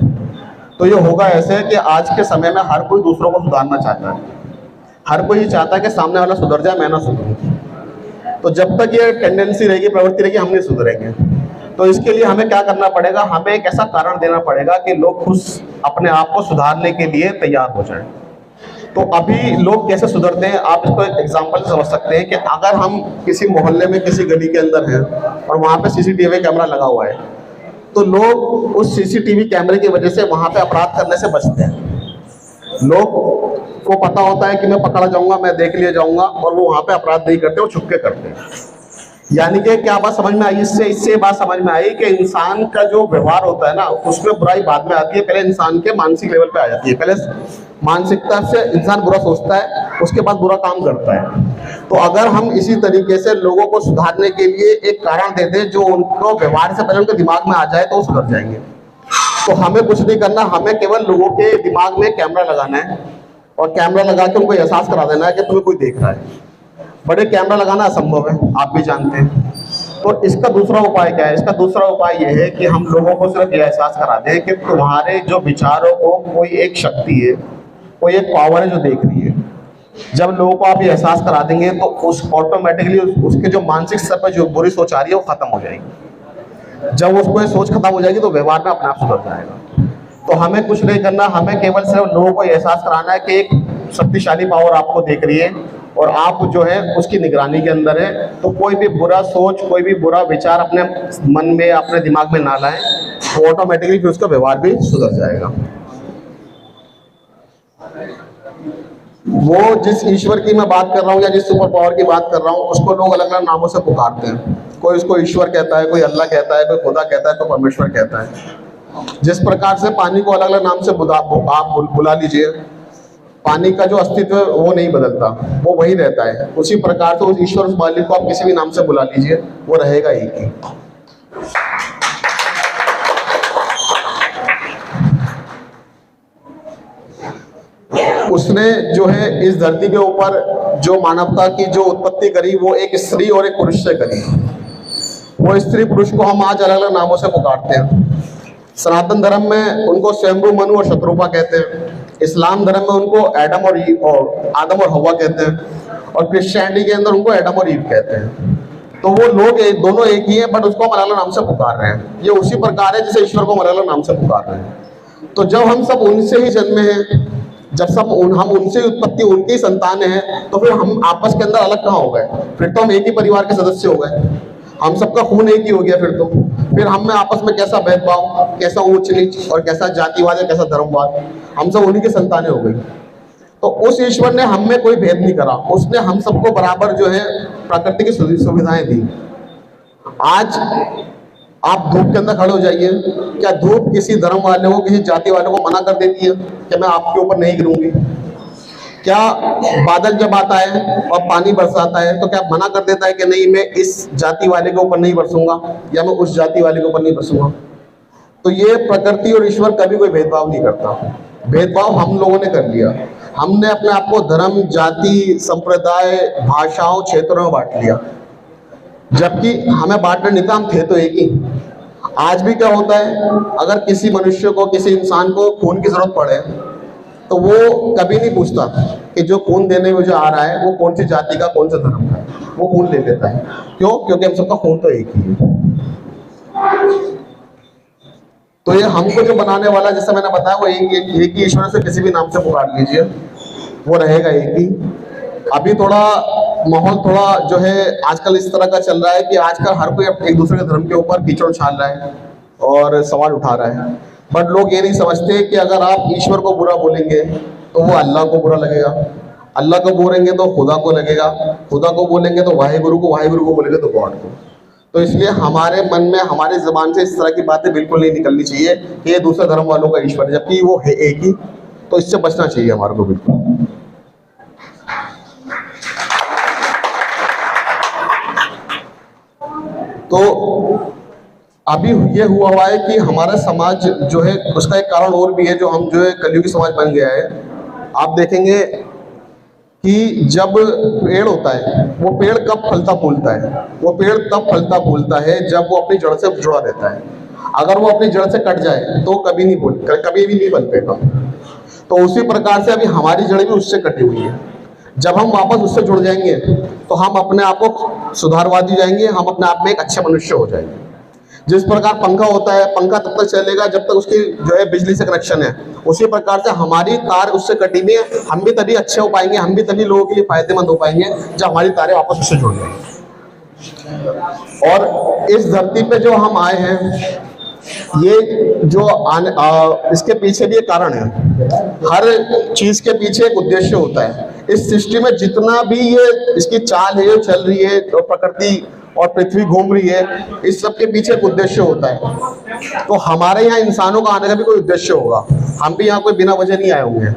B: तो ये होगा ऐसे कि आज के समय में हर कोई दूसरों को सुधारना चाहता है। हर कोई ये चाहता है कि सामने वाला सुधर जाए, मैं ना सुधरूं। तो जब तक ये टेंडेंसी रहेगी, प्रवृत्ति रहेगी, हम नहीं सुधरेंगे। तो इसके लिए हमें क्या करना पड़ेगा? हमें एक ऐसा कारण देना पड़ेगा कि लोग खुद अपने आप को सुधारने के लिए तैयार हो जाएं। तो अभी लोग कैसे सुधरते हैं, आप इसको एक एग्जांपल से समझ सकते हैं कि अगर हम किसी मोहल्ले में किसी गली के अंदर हैं और वहाँ पे सीसीटीवी कैमरा लगा हुआ है, तो लोग उस सीसीटीवी कैमरे की वजह से वहाँ पे अपराध करने से बचते हैं। लोग को पता होता है कि मैं पकड़ा जाऊंगा, मैं देख लिया जाऊंगा, और वो वहाँ पे अपराध नहीं करते, वो छुपके करते हैं। यानी कि क्या बात समझ में आई? इससे बात समझ में आई कि इंसान का जो व्यवहार होता है ना, उसमें बुराई बाद में आती है, पहले इंसान के मानसिक लेवल पे आ जाती है। पहले मानसिकता से इंसान बुरा सोचता है, उसके बाद बुरा काम करता है। तो अगर हम इसी तरीके से लोगों को सुधारने के लिए एक कारण दे दें जो उनको व्यवहार से पहले उनके दिमाग में आ जाए, तो वो सुधर जाएंगे। तो हमें कुछ नहीं करना, हमें केवल लोगों के दिमाग में कैमरा लगाना है और कैमरा लगा के उनको एहसास करा देना है कि तुम्हें कोई देख रहा है। बड़े कैमरा लगाना असंभव है, आप भी जानते हैं। तो इसका दूसरा उपाय क्या है? इसका दूसरा उपाय यह है कि हम लोगों को सिर्फ ये एहसास करा दें कि तुम्हारे जो विचारों को कोई एक शक्ति है, कोई एक पावर है जो देख रही है। जब लोगों को आप ये एहसास करा देंगे तो उस ऑटोमेटिकली उसके जो मानसिक स्तर पर जो बुरी सोच आ रही है वो खत्म हो जाएगी। जब उसको ये सोच खत्म हो जाएगी तो व्यवहार में अपने आप सुधर जाएगा। तो हमें कुछ नहीं करना, हमें केवल सिर्फ लोगों को एहसास कराना है कि एक शक्तिशाली पावर आपको देख रही है और आप जो है उसकी निगरानी के अंदर है। तो कोई भी बुरा सोच, कोई भी बुरा विचार अपने मन में, अपने दिमाग में ना लाएं, तो ऑटोमेटिकली फिर उसका व्यवहार भी सुधर जाएगा। वो जिस ईश्वर की मैं बात कर रहा हूँ या जिस सुपर पावर की बात कर रहा हूँ, उसको लोग अलग अलग नामों से पुकारते हैं। कोई उसको ईश्वर कहता है, कोई अल्लाह कहता है, कोई खुदा कहता है, कोई परमेश्वर कहता है। जिस प्रकार से पानी को अलग अलग नाम से आप बुला लीजिए, पानी का जो अस्तित्व वो नहीं बदलता, वो वही रहता है। उसी प्रकार से उस ईश्वर, उस मालिक को आप किसी भी नाम से बुला लीजिए, वो रहेगा एक ही। उसने जो है इस धरती के ऊपर जो मानवता की जो उत्पत्ति करी, वो एक स्त्री और एक पुरुष से करी। वो स्त्री पुरुष को हम आज अलग अलग नामों से पुकारते हैं। सनातन धर्म में उनको स्वयंभू मनु और शत्रुपा कहते हैं। इस्लाम धर्म में उनको आदम और हवा कहते हैं। और क्रिश्चियनिटी के अंदर उनको एडम और ईव कहते हैं। तो वो लोग दोनों एक ही हैं, बट उसको हम अलग अलग नाम से पुकार रहे हैं। ये उसी प्रकार है जैसे ईश्वर को हम अलग अलग नाम से पुकार रहे हैं। तो जब हम सब उनसे ही जन्मे हैं, जब सब हम उनसे उत्पत्ति, उनकी संतान हैं, तो फिर हम आपस के अंदर अलग कहाँ हो गए? फिर तो हम एक ही परिवार के सदस्य हो गए, हम सबका खून एक ही हो गया। फिर हम में आपस में कैसा भेदभाव, कैसा ऊंच नीच और कैसा जातिवाद या कैसा धर्मवाद, हम सब उन्हीं की संतानें हो गई। तो उस ईश्वर ने हम में कोई भेद नहीं करा, उसने हम सबको बराबर जो है प्रकृति की सुविधाएं दी। आज आप धूप के अंदर खड़े हो जाइए, क्या धूप किसी धर्म वाले को, किसी जाति वाले को मना कर देती है कि मैं आपके ऊपर नहीं गिरूंगी? क्या बादल जब आता है और पानी बरसाता है तो क्या मना कर देता है कि नहीं मैं इस जाति वाले के ऊपर नहीं बरसूंगा या मैं उस जाति वाले के ऊपर नहीं बरसूंगा? तो ये प्रकृति और ईश्वर कभी कोई भेदभाव नहीं करता। भेदभाव हम लोगों ने कर लिया। हमने अपने आप को धर्म, जाति, संप्रदाय, भाषाओं, क्षेत्रों में बांट लिया, जबकि हमें बांटना नहीं था, हम थे तो एक ही। आज भी क्या होता है, अगर किसी मनुष्य को, किसी इंसान को खून की जरूरत पड़े तो वो कभी नहीं पूछता कि जो खून देने में जो आ रहा है वो कौन सी जाति का, कौन सा धर्म का, वो खून ले लेता है। क्यों? क्योंकि हम सबका खून तो एक ही है। तो ये हमको जो बनाने वाला, जैसे मैंने बताया, वो एक ही ईश्वर से किसी भी नाम से पुकार लीजिए, वो रहेगा एक ही। अभी थोड़ा माहौल थोड़ा जो है आजकल इस तरह का चल रहा है कि आजकल हर कोई एक दूसरे के धर्म के ऊपर कीचड़ उछाल रहा है और सवाल उठा रहा है। बट लोग ये नहीं समझते कि अगर आप ईश्वर को बुरा बोलेंगे तो वो अल्लाह को बुरा लगेगा, अल्लाह को बोलेंगे तो खुदा को लगेगा, खुदा को बोलेंगे तो वाहेगुरु को बोलेंगे तो गॉड को। तो इसलिए हमारे मन में, हमारी ज़बान से इस तरह की बातें बिल्कुल नहीं निकलनी चाहिए कि ये दूसरे धर्म वालों का ईश्वर है, जबकि वो है एक ही। तो इससे बचना चाहिए हमारे को बिल्कुल। तो अभी ये हुआ है कि हमारा समाज जो है, उसका एक कारण और भी है, जो हम जो है कलयुगी समाज बन गया है। आप देखेंगे कि जब पेड़ होता है, वो पेड़ कब फलता फूलता है? वो पेड़ तब फलता फूलता है जब वो अपनी जड़ से जुड़ा रहता है। अगर वो अपनी जड़ से कट जाए तो कभी भी नहीं बन पाएगा। तो उसी प्रकार से अभी हमारी जड़ भी उससे कटी हुई है। जब हम वापस उससे जुड़ जाएंगे तो हम अपने आप को सुधारवादी जाएंगे, हम अपने आप में एक अच्छे मनुष्य हो जाएंगे। जिस प्रकार पंखा होता है, पंखा तब तक चलेगा जब तक उसकी जो है बिजली से कनेक्शन है। उसी प्रकार से हमारी तार उससे कटी हुई है, हम भी तभी अच्छे हो पाएंगे, हम भी तभी लोगों के लिए फायदेमंद हो पाएंगे जब हमारी तारें वापस उससे जुड़ जाएंगी। और इस धरती पे जो हम आए हैं, ये जो इसके पीछे भी एक कारण है। हर चीज के पीछे एक उद्देश्य होता है। इस सृष्टि में जितना भी ये इसकी चाल है, चल रही है, और प्रकृति और पृथ्वी घूम रही है, इस सब के पीछे एक उद्देश्य होता है। तो हमारे यहाँ इंसानों का आने का भी कोई उद्देश्य होगा। हम भी यहाँ कोई बिना वजह नहीं आए होंगे।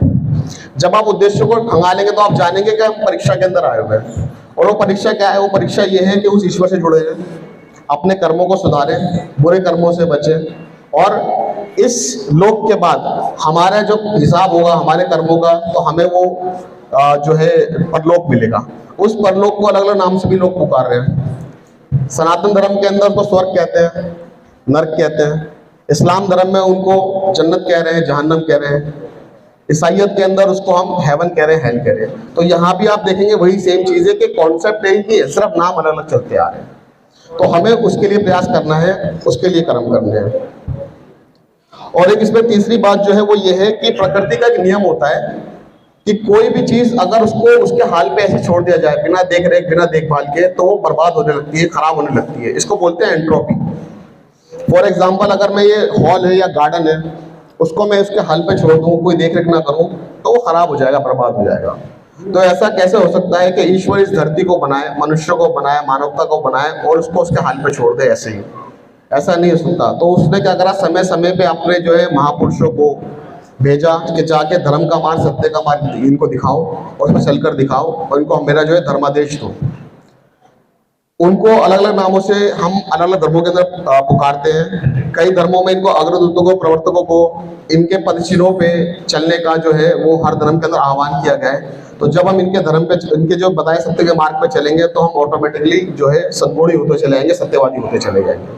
B: जब आप उद्देश्य को खंगालेंगे तो आप जानेंगे कि हम परीक्षा के अंदर आए हुए हैं। और वो परीक्षा क्या है? वो परीक्षा ये है कि उस ईश्वर से जुड़े रहें, अपने कर्मों को सुधारें, बुरे कर्मों से बचें, और इस लोक के बाद हमारा जो हिसाब होगा हमारे कर्मों का, तो हमें वो जो है परलोक मिलेगा। उस परलोक को अलग अलग नाम से भी लोग पुकार रहे हैं। सनातन धर्म के अंदर उसको स्वर्ग कहते हैं, नरक कहते हैं। इस्लाम धर्म में उनको जन्नत कह रहे हैं, जहन्नम कह रहे हैं। ईसाइयत के अंदर उसको हम हेवन कह रहे हैं, हेल कह रहे हैं। तो यहाँ भी आप देखेंगे वही सेम चीज़ है कि कॉन्सेप्ट है कि सिर्फ नाम अलग अलग चलते आ रहे हैं। तो हमें उसके लिए प्रयास करना है, उसके लिए कर्म करने हैं। और एक इसमें तीसरी बात जो है वो ये है कि प्रकृति का एक नियम होता है कि कोई भी चीज अगर उसको उसके हाल पे ऐसे छोड़ दिया जाए बिना देख रेख बिना देखभाल के, तो वो बर्बाद होने लगती है, खराब होने लगती है। इसको बोलते हैं एंट्रोपी। फॉर एग्जाम्पल, अगर मैं ये हॉल है या गार्डन है, उसको मैं उसके हाल पे छोड़ दूं, कोई देख रेख ना करूं, तो वो खराब हो जाएगा, बर्बाद हो जाएगा। तो ऐसा कैसे हो सकता है कि ईश्वर इस धरती को बनाए, मनुष्य को बनाए, मानवता को बनाए और उसको उसके हाल पे छोड़ दे ऐसे ही? ऐसा नहीं हो सकता। तो उसने क्या करा, समय समय पे अपने जो है महापुरुषों को भेजा कि जाके धर्म का मार्ग, सत्य का मार्ग इनको दिखाओ और उसमें चलकर दिखाओ और इनको मेरा जो है धर्मादेश दो। उनको अलग अलग नामों से हम अलग अलग धर्मों के अंदर पुकारते हैं। कई धर्मों में इनको अग्रदूतों को, प्रवर्तकों को, इनके पदचिन्हों पे चलने का जो है वो हर धर्म के अंदर आह्वान किया गया है। तो जब हम इनके धर्म पे, इनके जो बताए सत्य के मार्ग पे चलेंगे, तो हम ऑटोमेटिकली जो है सद्गुणी होते चले जाएंगे, सत्यवादी होते चले जाएंगे।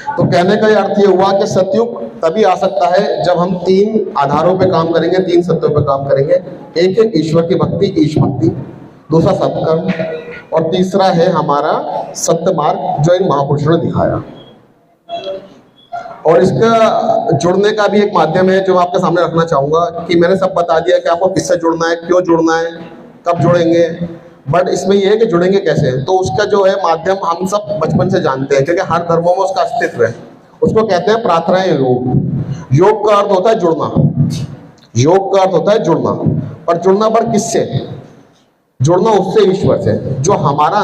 B: तो कहने का अर्थ ये हुआ कि सतयुग तभी आ सकता है जब हम 3 आधारों पे काम करेंगे, 3 सत्यों पे काम करेंगे। एक है ईश्वर की भक्ति, ईश भक्ति, दूसरा सत्कर्म, और तीसरा है हमारा सत्य मार्ग जो इन महापुरुषों ने दिखाया। और इसका जुड़ने का भी एक माध्यम है जो मैं आपके सामने रखना चाहूंगा कि मैंने सब बता दिया कि आपको किससे जुड़ना है, क्यों जुड़ना है, कब जुड़ेंगे, बट इसमें यह है कि जुड़ेंगे कैसे। तो उसका जो है माध्यम हम सब बचपन से जानते हैं, क्योंकि हर धर्मों में उसका अस्तित्व है। उसको कहते हैं प्रार्थनाएं योग। योग का अर्थ होता है जुड़ना, योग का अर्थ होता है जुड़ना। पर जुड़ना पर किससे? जुड़ना उससे, ईश्वर से, जो हमारा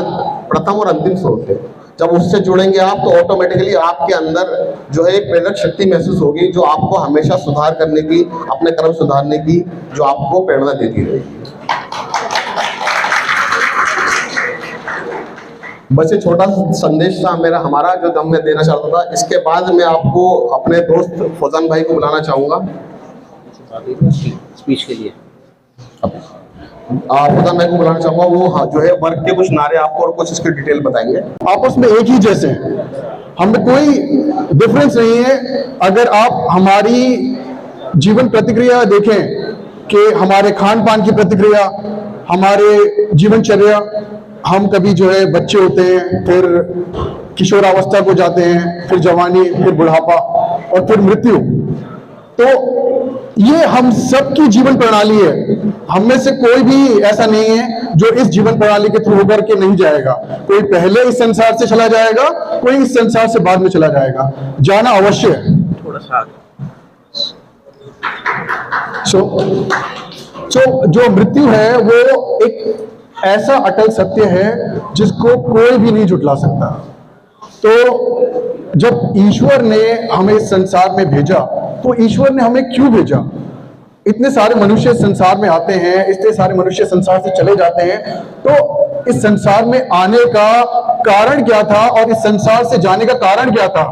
B: प्रथम और अंतिम स्रोत है। जब उससे जुड़ेंगे आप, तो ऑटोमेटिकली आपके अंदर जो है एक प्रेरक शक्ति महसूस होगी, जो आपको हमेशा सुधार करने की, अपने कर्म सुधारने की, जो आपको प्रेरणा देती रहेगी। बस ये छोटा संदेश था मेरा, हमारा, जो मैं देना चाहता था। इसके बाद मैं आपको अपने दोस्त फौजान भाई को बुलाना चाहूँगा
D: स्पीच के लिए।
B: फौजान भाई को बुलाना चाहूँगा। वो जो है वर्क के कुछ नारे आपको और कुछ इसकी डिटेल बताएंगे।
E: आपस में एक ही जैसे हैं, हमें कोई डिफरेंस नहीं है। अगर आप हमारी जीवन प्रतिक्रिया देखें कि हमारे खान पान की प्रतिक्रिया, हमारे जीवनचर्या, हम कभी जो है बच्चे होते हैं, फिर किशोरावस्था को जाते हैं, फिर जवानी, फिर बुढ़ापा और फिर मृत्यु। तो ये हम सबकी जीवन प्रणाली है। हम में से कोई भी ऐसा नहीं है जो इस जीवन प्रणाली के थ्रू होकर के नहीं जाएगा। कोई पहले इस संसार से चला जाएगा, कोई इस संसार से बाद में चला जाएगा। जाना अवश्य है।
D: थोड़ा सा
E: जो मृत्यु है वो एक ऐसा अटल सत्य है जिसको कोई भी नहीं झुठला सकता। तो जब ईश्वर ने हमें इस संसार में भेजा, तो ईश्वर ने हमें क्यों भेजा? इतने सारे मनुष्य संसार में आते हैं, इतने सारे मनुष्य संसार से चले जाते हैं, तो इस संसार में आने का कारण क्या था और इस संसार से जाने का कारण क्या था?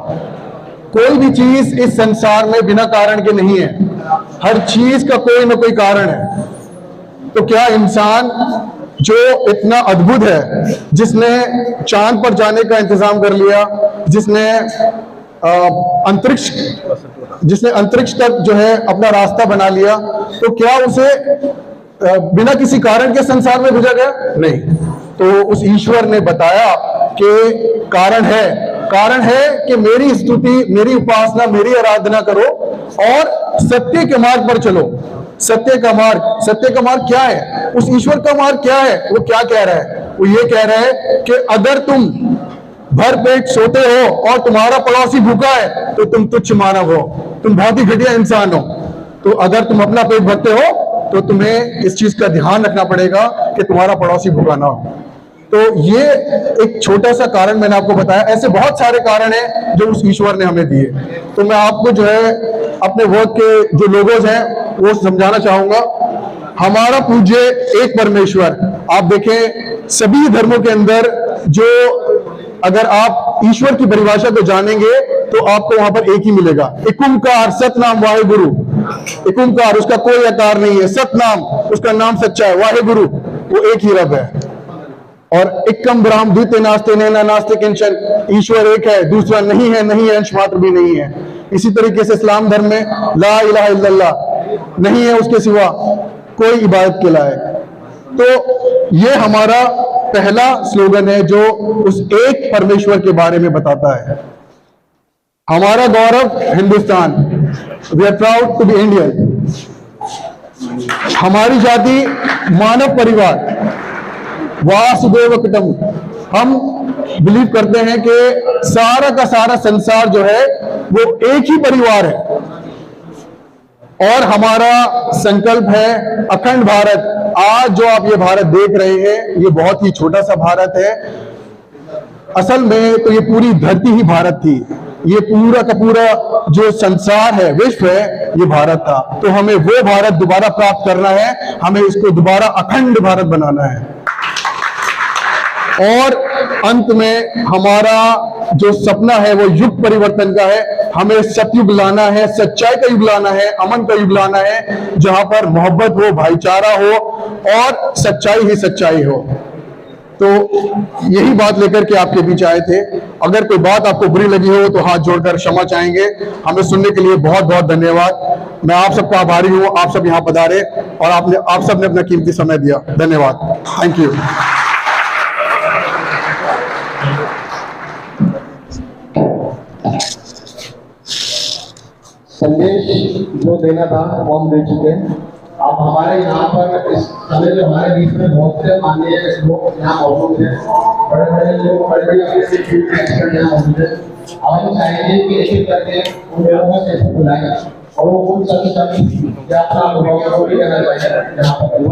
E: कोई भी चीज इस संसार में बिना कारण के नहीं है। हर चीज का कोई ना कोई कारण है। तो क्या इंसान जो इतना अद्भुत है, जिसने चांद पर जाने का इंतजाम कर लिया, जिसने अंतरिक्ष तक जो है अपना रास्ता बना लिया, तो क्या उसे बिना किसी कारण के संसार में भेजा गया? नहीं। तो उस ईश्वर ने बताया कि कारण है कि मेरी स्तुति, मेरी उपासना, मेरी आराधना करो और सत्य के मार्ग पर चलो। सत्य का मार्ग क्या है? उस ईश्वर का मार्ग क्या है? वो क्या कह रहा है? वो ये कह रहा है कि अगर तुम भर पेट सोते हो और तुम्हारा पड़ोसी भूखा है, तो तुम तुच्छ मानव हो, तुम बहुत ही घटिया इंसान हो। तो अगर तुम अपना पेट भरते हो, तो तुम्हें इस चीज का ध्यान रखना पड़ेगा कि तुम्हारा पड़ोसी भूखा ना हो। तो ये एक छोटा सा कारण मैंने आपको बताया। ऐसे बहुत सारे कारण हैं जो उस ईश्वर ने हमें दिए। तो मैं आपको जो है अपने वर्क के जो लोगोज हैं वो समझाना चाहूंगा। हमारा पूज्य एक परमेश्वर, आप देखें सभी धर्मों के अंदर, जो अगर आप ईश्वर की परिभाषा को जानेंगे तो आपको वहां पर एक ही मिलेगा, एक ओंकार, सतनाम वाहेगुरु। एक ओंकार, उसका कोई आकार नहीं है। सतनाम, उसका नाम सच्चा है। वाहेगुरु, वो एक ही रब है। और एकम ब्रह्म द्वितीय नास्ते नैना नास्ते किंचन, ईश्वर एक है, दूसरा नहीं है, अंश मात्र भी नहीं है। इसी तरीके से इस्लाम धर्म में ला इलाहा इल्लल्लाह, नहीं है उसके सिवा कोई इबादत के लायक। तो ये हमारा पहला स्लोगन है जो उस एक परमेश्वर के बारे में बताता है। हमारा गौरव Hindustan, we are proud to be Indian. हमारी जाति मानव परिवार, वासुदेव कुटुंब, हम बिलीव करते हैं कि सारा का सारा संसार जो है वो एक ही परिवार है। और हमारा संकल्प है अखंड भारत। आज जो आप ये भारत देख रहे हैं, ये बहुत ही छोटा सा भारत है। असल में तो ये पूरी धरती ही भारत थी। ये पूरा का पूरा जो संसार है, विश्व है, ये भारत था। तो हमें वो भारत दोबारा प्राप्त करना है, हमें इसको दोबारा अखंड भारत बनाना है। और अंत में हमारा जो सपना है वो युग परिवर्तन का है। हमें सतयुग लाना है, सच्चाई का युग लाना है, अमन का युग लाना है, जहां पर मोहब्बत हो, भाईचारा हो और सच्चाई ही सच्चाई हो। तो यही बात लेकर के आपके बीच आए थे। अगर कोई बात आपको बुरी लगी हो तो हाथ जोड़कर क्षमा चाहेंगे। हमें सुनने के लिए बहुत बहुत धन्यवाद। मैं आप सबका आभारी हूं, आप सब यहां पधारे और आप सबने अपना कीमती समय दिया। धन्यवाद, थैंक यू।
B: संदेश जो देना था वो हम दे चुके हैं। अब हमारे यहाँ पर इस समय जो हमारे बीच में बहुत से माननीय लोग यहाँ मौजूद हैं, बड़े बड़े लोग, बड़े बड़े एक्सपर्ट यहाँ मौजूद हैं। अब हम चाहेंगे कि एक एक करके उन लोगों को स्टेज पर बुलाएं और वो कुछ सभी क्या अपना अनुभव को भी कहना चाहिए यहाँ पर। तो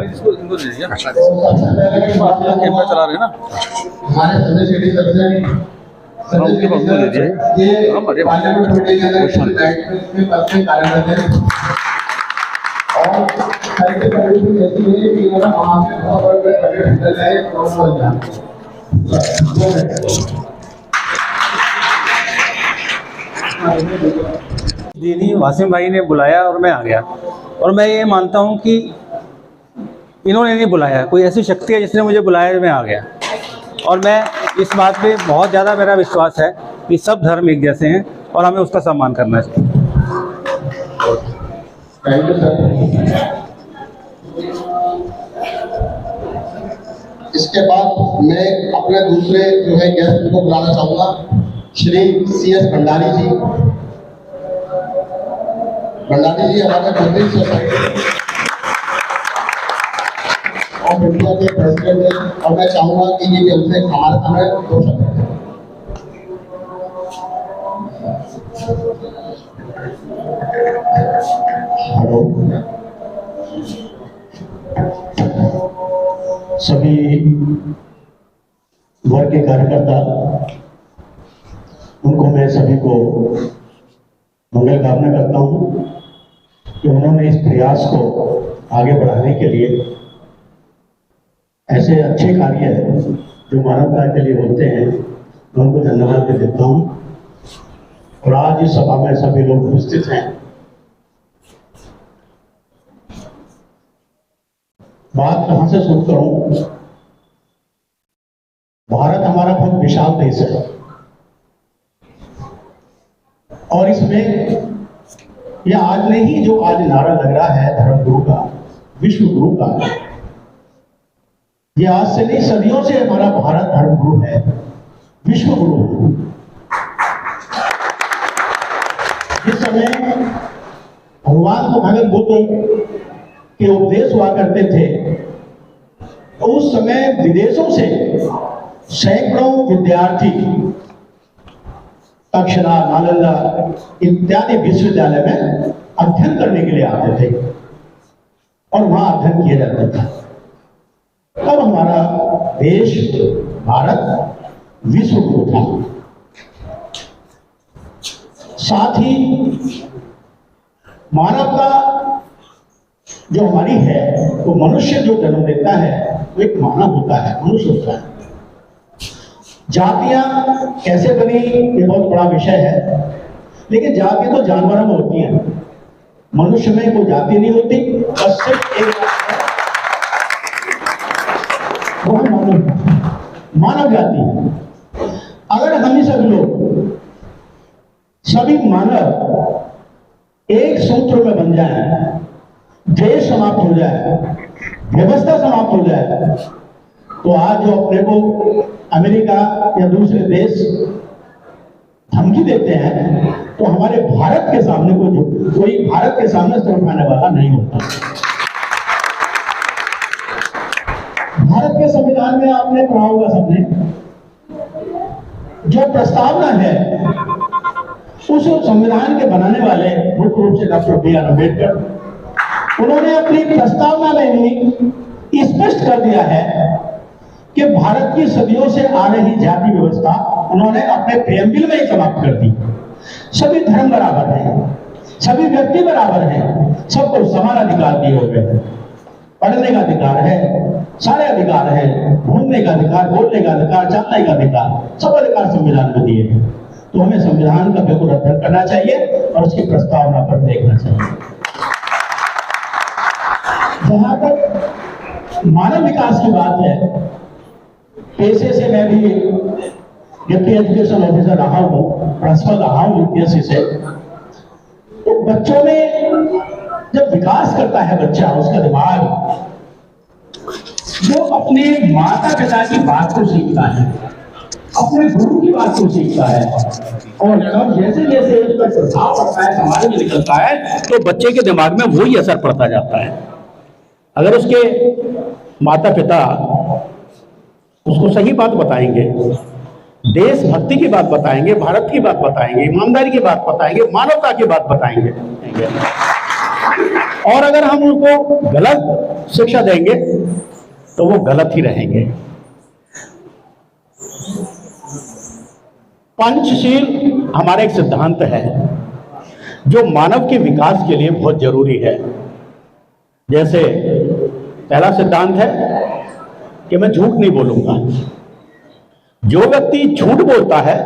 B: सबसे पहले की बात चला रहे हैं ना हमारे संदेश शेट्टी सबसे ये पार्लियामेंट मीटिंग के अंदर में पद में कार्यरत है और साहित्य परिषद ऐसी है कि वहाँ पे बहुत बड़े बड़े है
D: दीदी वासिम भाई ने बुलाया और मैं आ गया। और मैं ये मानता हूँ कि इन्होंने नहीं बुलाया, कोई ऐसी शक्ति है जिसने मुझे बुलाया, मैं आ गया। और मैं इस बात पे बहुत ज़्यादा मेरा विश्वास है कि सब धर्म एक जैसे हैं और हमें उसका सम्मान करना चाहिए।
B: Thank you sir. इसके बाद मैं अपने दूसरे जो है गेस्ट को बुलाना चाहूँगा, श्री CS भंडारी जी। भंडारी जी हमारे जर्नलिस्ट सोसाइटी ऑफ इंडिया के प्रेसिडेंट हैं और मैं चाहूंगा कि ये हमसे हमारे सामने 2 शब्द हैं। हेलो
F: सभी वर्ग के कार्यकर्ता, उनको मैं सभी को मंगल कामना करता हूं कि उन्होंने इस प्रयास को आगे बढ़ाने के लिए ऐसे अच्छे कार्य जो मानवता के लिए होते हैं, मैं उनको धन्यवाद भी देता हूं। और आज इस सभा में सभी लोग उपस्थित हैं। बात कहां से शुरू करूं? भारत हमारा बहुत विशाल देश है और इसमें यह आज नहीं, जो आज नारा लग रहा है धर्मगुरु का, विश्व गुरु का, ये आज से नहीं, सदियों से हमारा भारत धर्मगुरु है, विश्व गुरु। जिस समय भगवान भगत बुद्ध के उपदेश हुआ करते थे, तो उस समय विदेशों से सैकड़ों विद्यार्थी तक्षशिला, नालंदा इत्यादि विश्वविद्यालय में अध्ययन करने के लिए आते थे और वहां अध्ययन किया जाता था। तब हमारा देश भारत विश्व गुरु था। साथ ही मानवता जो हमारी है, वो मनुष्य जो जन्म देता है वो एक मानव होता है, मनुष्य होता है। जातियां कैसे बनी ये बहुत बड़ा विषय है, लेकिन जाति तो जानवरों में होती हैं, मनुष्य में कोई जाति नहीं होती, बस सिर्फ एक मानव जाति। अगर हम सब लोग सभी मानव एक सूत्र में बन जाए, देश समाप्त हो जाए, व्यवस्था समाप्त हो जाए, तो आज जो अपने को अमेरिका या दूसरे देश धमकी देते हैं, तो हमारे भारत के सामने कोई भारत के सामने सिर उठाने वाला नहीं होता। के संविधान में आपने पढ़ा होगा सबने, जो प्रस्तावना है उस संविधान के बनाने वाले मुख्य रूप से डॉक्टर बी आर अम्बेडकर, उन्होंने अपनी प्रस्तावना में भी स्पष्ट कर दिया है कि भारत की सदियों से आ रही जाति व्यवस्था उन्होंने अपने प्रेमबिल में ही समाप्त कर दी। सभी धर्म बराबर हैं, सभी व्यक्ति बराबर हैं, सबको समान अधिकार दिए हुए हैं। पढ़ने का अधिकार है, सारे अधिकार है, घूमने का अधिकार, बोलने का अधिकार, जानने का अधिकार, सब अधिकार संविधान में दिए हैं। तो हमें संविधान का बिल्कुल अध्ययन करना चाहिए और उसकी प्रस्तावना पर देखना चाहिए। जहां तक मानव विकास की बात है, पेशे से मैं भी डिप्टी एजुकेशन ऑफिसर रहा हूं, प्रिंसिपल रहा हूं यूपीएससी से। तो बच्चों में जब विकास करता है बच्चा, उसका दिमाग जो अपने माता पिता की बात को सीखता है, अपने गुरु की बात को सीखता है, और जैसे जैसे उसका प्रभाव पड़ता है, समाज में निकलता है, तो बच्चे के दिमाग में वही असर पड़ता जाता है। अगर उसके माता पिता उसको सही बात बताएंगे, देशभक्ति की बात बताएंगे, भारत की बात बताएंगे, ईमानदारी की बात बताएंगे, मानवता की बात बताएंगे, और अगर हम उनको गलत शिक्षा देंगे तो वो गलत ही रहेंगे। पंचशील हमारा एक सिद्धांत है जो मानव के विकास के लिए बहुत जरूरी है। जैसे पहला सिद्धांत है कि मैं झूठ नहीं बोलूंगा। जो व्यक्ति झूठ बोलता है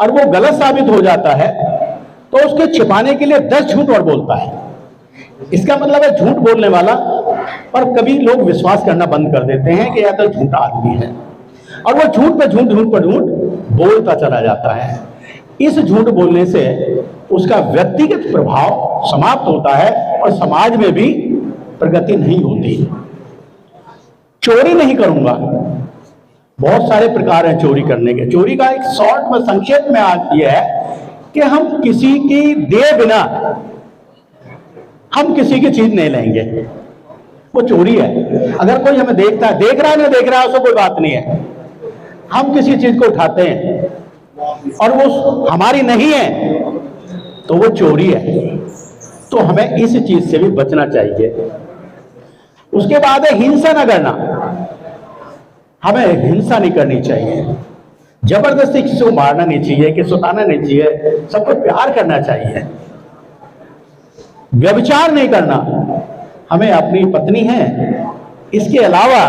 F: और वो गलत साबित हो जाता है तो उसके छिपाने के लिए 10 झूठ और बोलता है। इसका मतलब है झूठ बोलने वाला पर कभी लोग विश्वास करना बंद कर देते हैं कि यह तो झूठा आदमी है, और वो झूठ पे झूठ, झूठ पर झूठ बोलता चला जाता है। इस झूठ बोलने से उसका व्यक्तिगत प्रभाव समाप्त होता है और समाज में भी प्रगति नहीं होती। चोरी नहीं करूंगा, बहुत सारे प्रकार हैं चोरी करने के। चोरी का एक शॉर्ट में संक्षेप में आज ये है कि हम किसी की दिए बिना हम किसी की चीज नहीं लेंगे, वो चोरी है। अगर कोई हमें देखता है, देख रहा है ना देख रहा है उसको कोई बात नहीं है, हम किसी चीज को उठाते हैं और वो हमारी नहीं है तो वो चोरी है। तो हमें इस चीज से भी बचना चाहिए। उसके बाद है हिंसा न करना। हमें हिंसा नहीं करनी चाहिए, जबरदस्ती किसी को मारना नहीं चाहिए, कि सुताना नहीं चाहिए, सबको प्यार करना चाहिए। व्यभिचार नहीं करना। हमें अपनी पत्नी है, इसके अलावा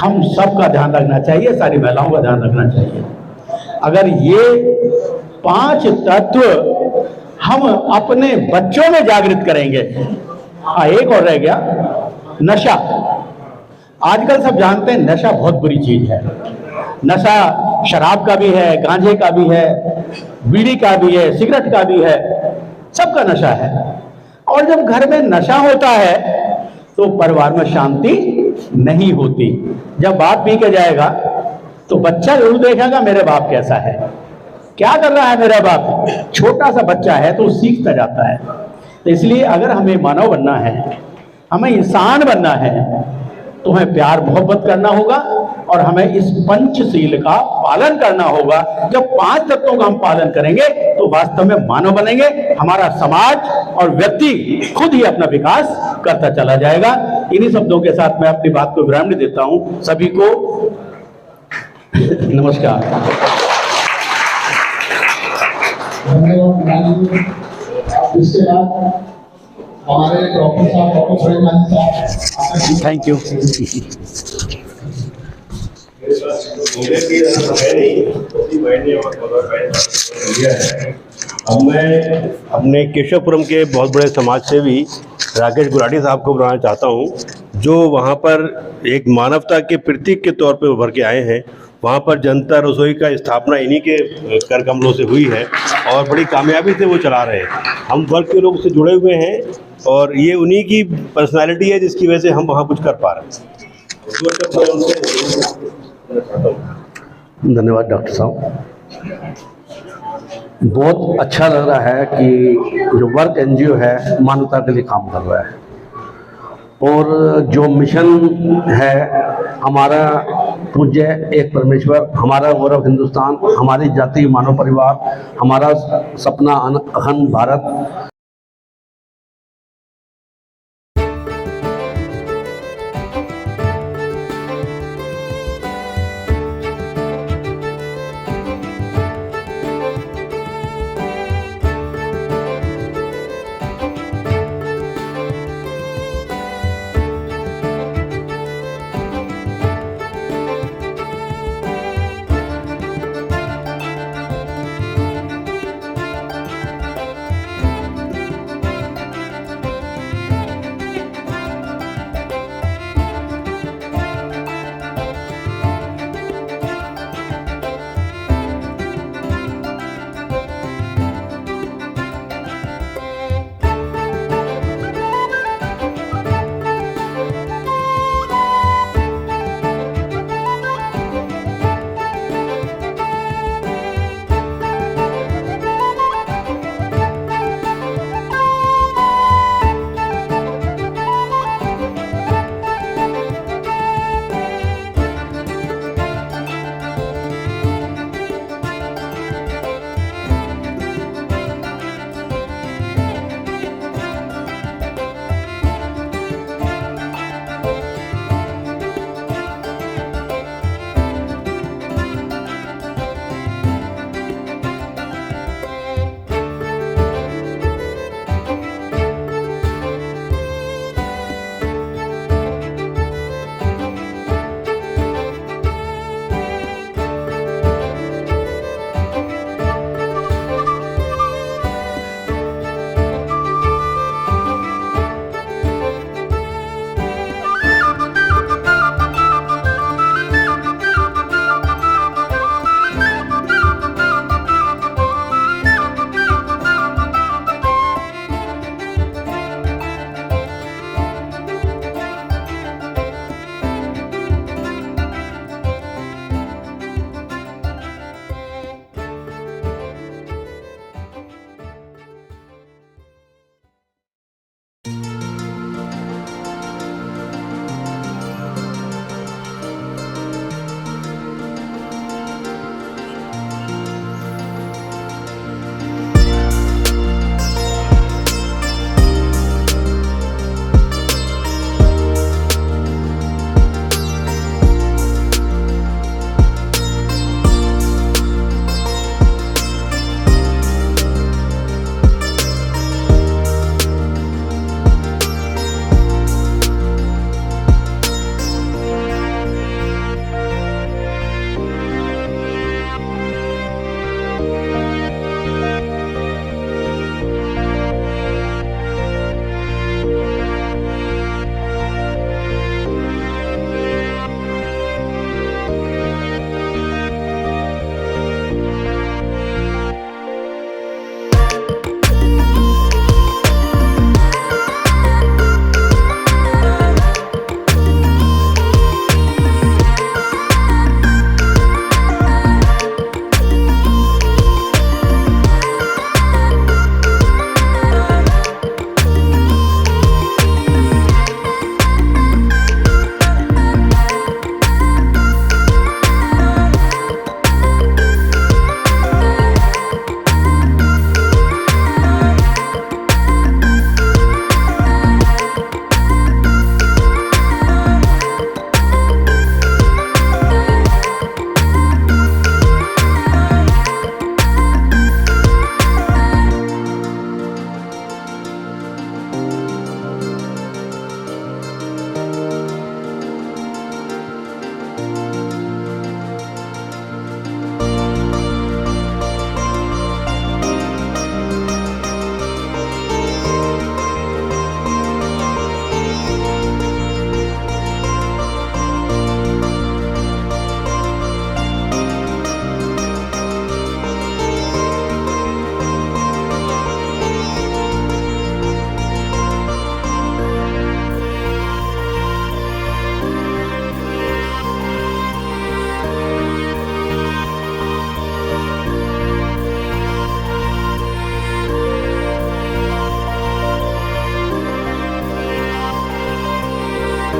F: हम सबका ध्यान रखना चाहिए, सारी महिलाओं का ध्यान रखना चाहिए। अगर ये 5 तत्व हम अपने बच्चों में जागृत करेंगे। हाँ, एक और रह गया, नशा। आजकल सब जानते हैं नशा बहुत बुरी चीज है। नशा शराब का भी है, गांजे का भी है, बीड़ी का भी है, सिगरेट का भी है, सबका नशा है। और जब घर में नशा होता है तो परिवार में शांति नहीं होती। जब बाप पी के जाएगा तो बच्चा जरूर देखेगा मेरे बाप कैसा है, क्या कर रहा है मेरा बाप। छोटा सा बच्चा है तो सीखता जाता है। तो इसलिए अगर हमें मानव बनना है, हमें इंसान बनना है, तो हमें प्यार मोहब्बत करना होगा और हमें इस पंचशील का पालन करना होगा। जब 5 तत्वों का हम पालन करेंगे तो वास्तव में मानव बनेंगे। हमारा समाज और व्यक्ति खुद ही अपना विकास करता चला जाएगा। इन्हीं शब्दों के साथ मैं अपनी बात को विराम देता हूं। सभी को नमस्कार। इसके बाद हमारे डॉक्टर साहब, डॉक्टर सुलेमान साहब,
D: थैंक यू।
G: अब मैं अपने केशवपुरम के बहुत बड़े समाज सेवी राकेश गुलाटी साहब को बुलाना चाहता हूं, जो वहां पर एक मानवता के प्रतीक के तौर पे उभर के आए हैं। वहां पर जनता रसोई का स्थापना इन्हीं के कर कमलों से हुई है और बड़ी कामयाबी से वो चला रहे हैं। हम वर्ग के लोग से जुड़े हुए हैं और ये उन्हीं की पर्सनालिटी है जिसकी वजह से हम वहाँ कुछ कर पा रहे हैं।
H: धन्यवाद डॉक्टर साहब। बहुत अच्छा लग रहा है कि जो वर्क एनजीओ है मानवता के लिए काम कर रहा है। और जो मिशन है हमारा पूज्य एक परमेश्वर, हमारा गौरव हिंदुस्तान, हमारी जाति मानव परिवार, हमारा सपना अखंड भारत।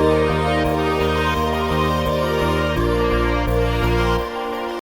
I: है।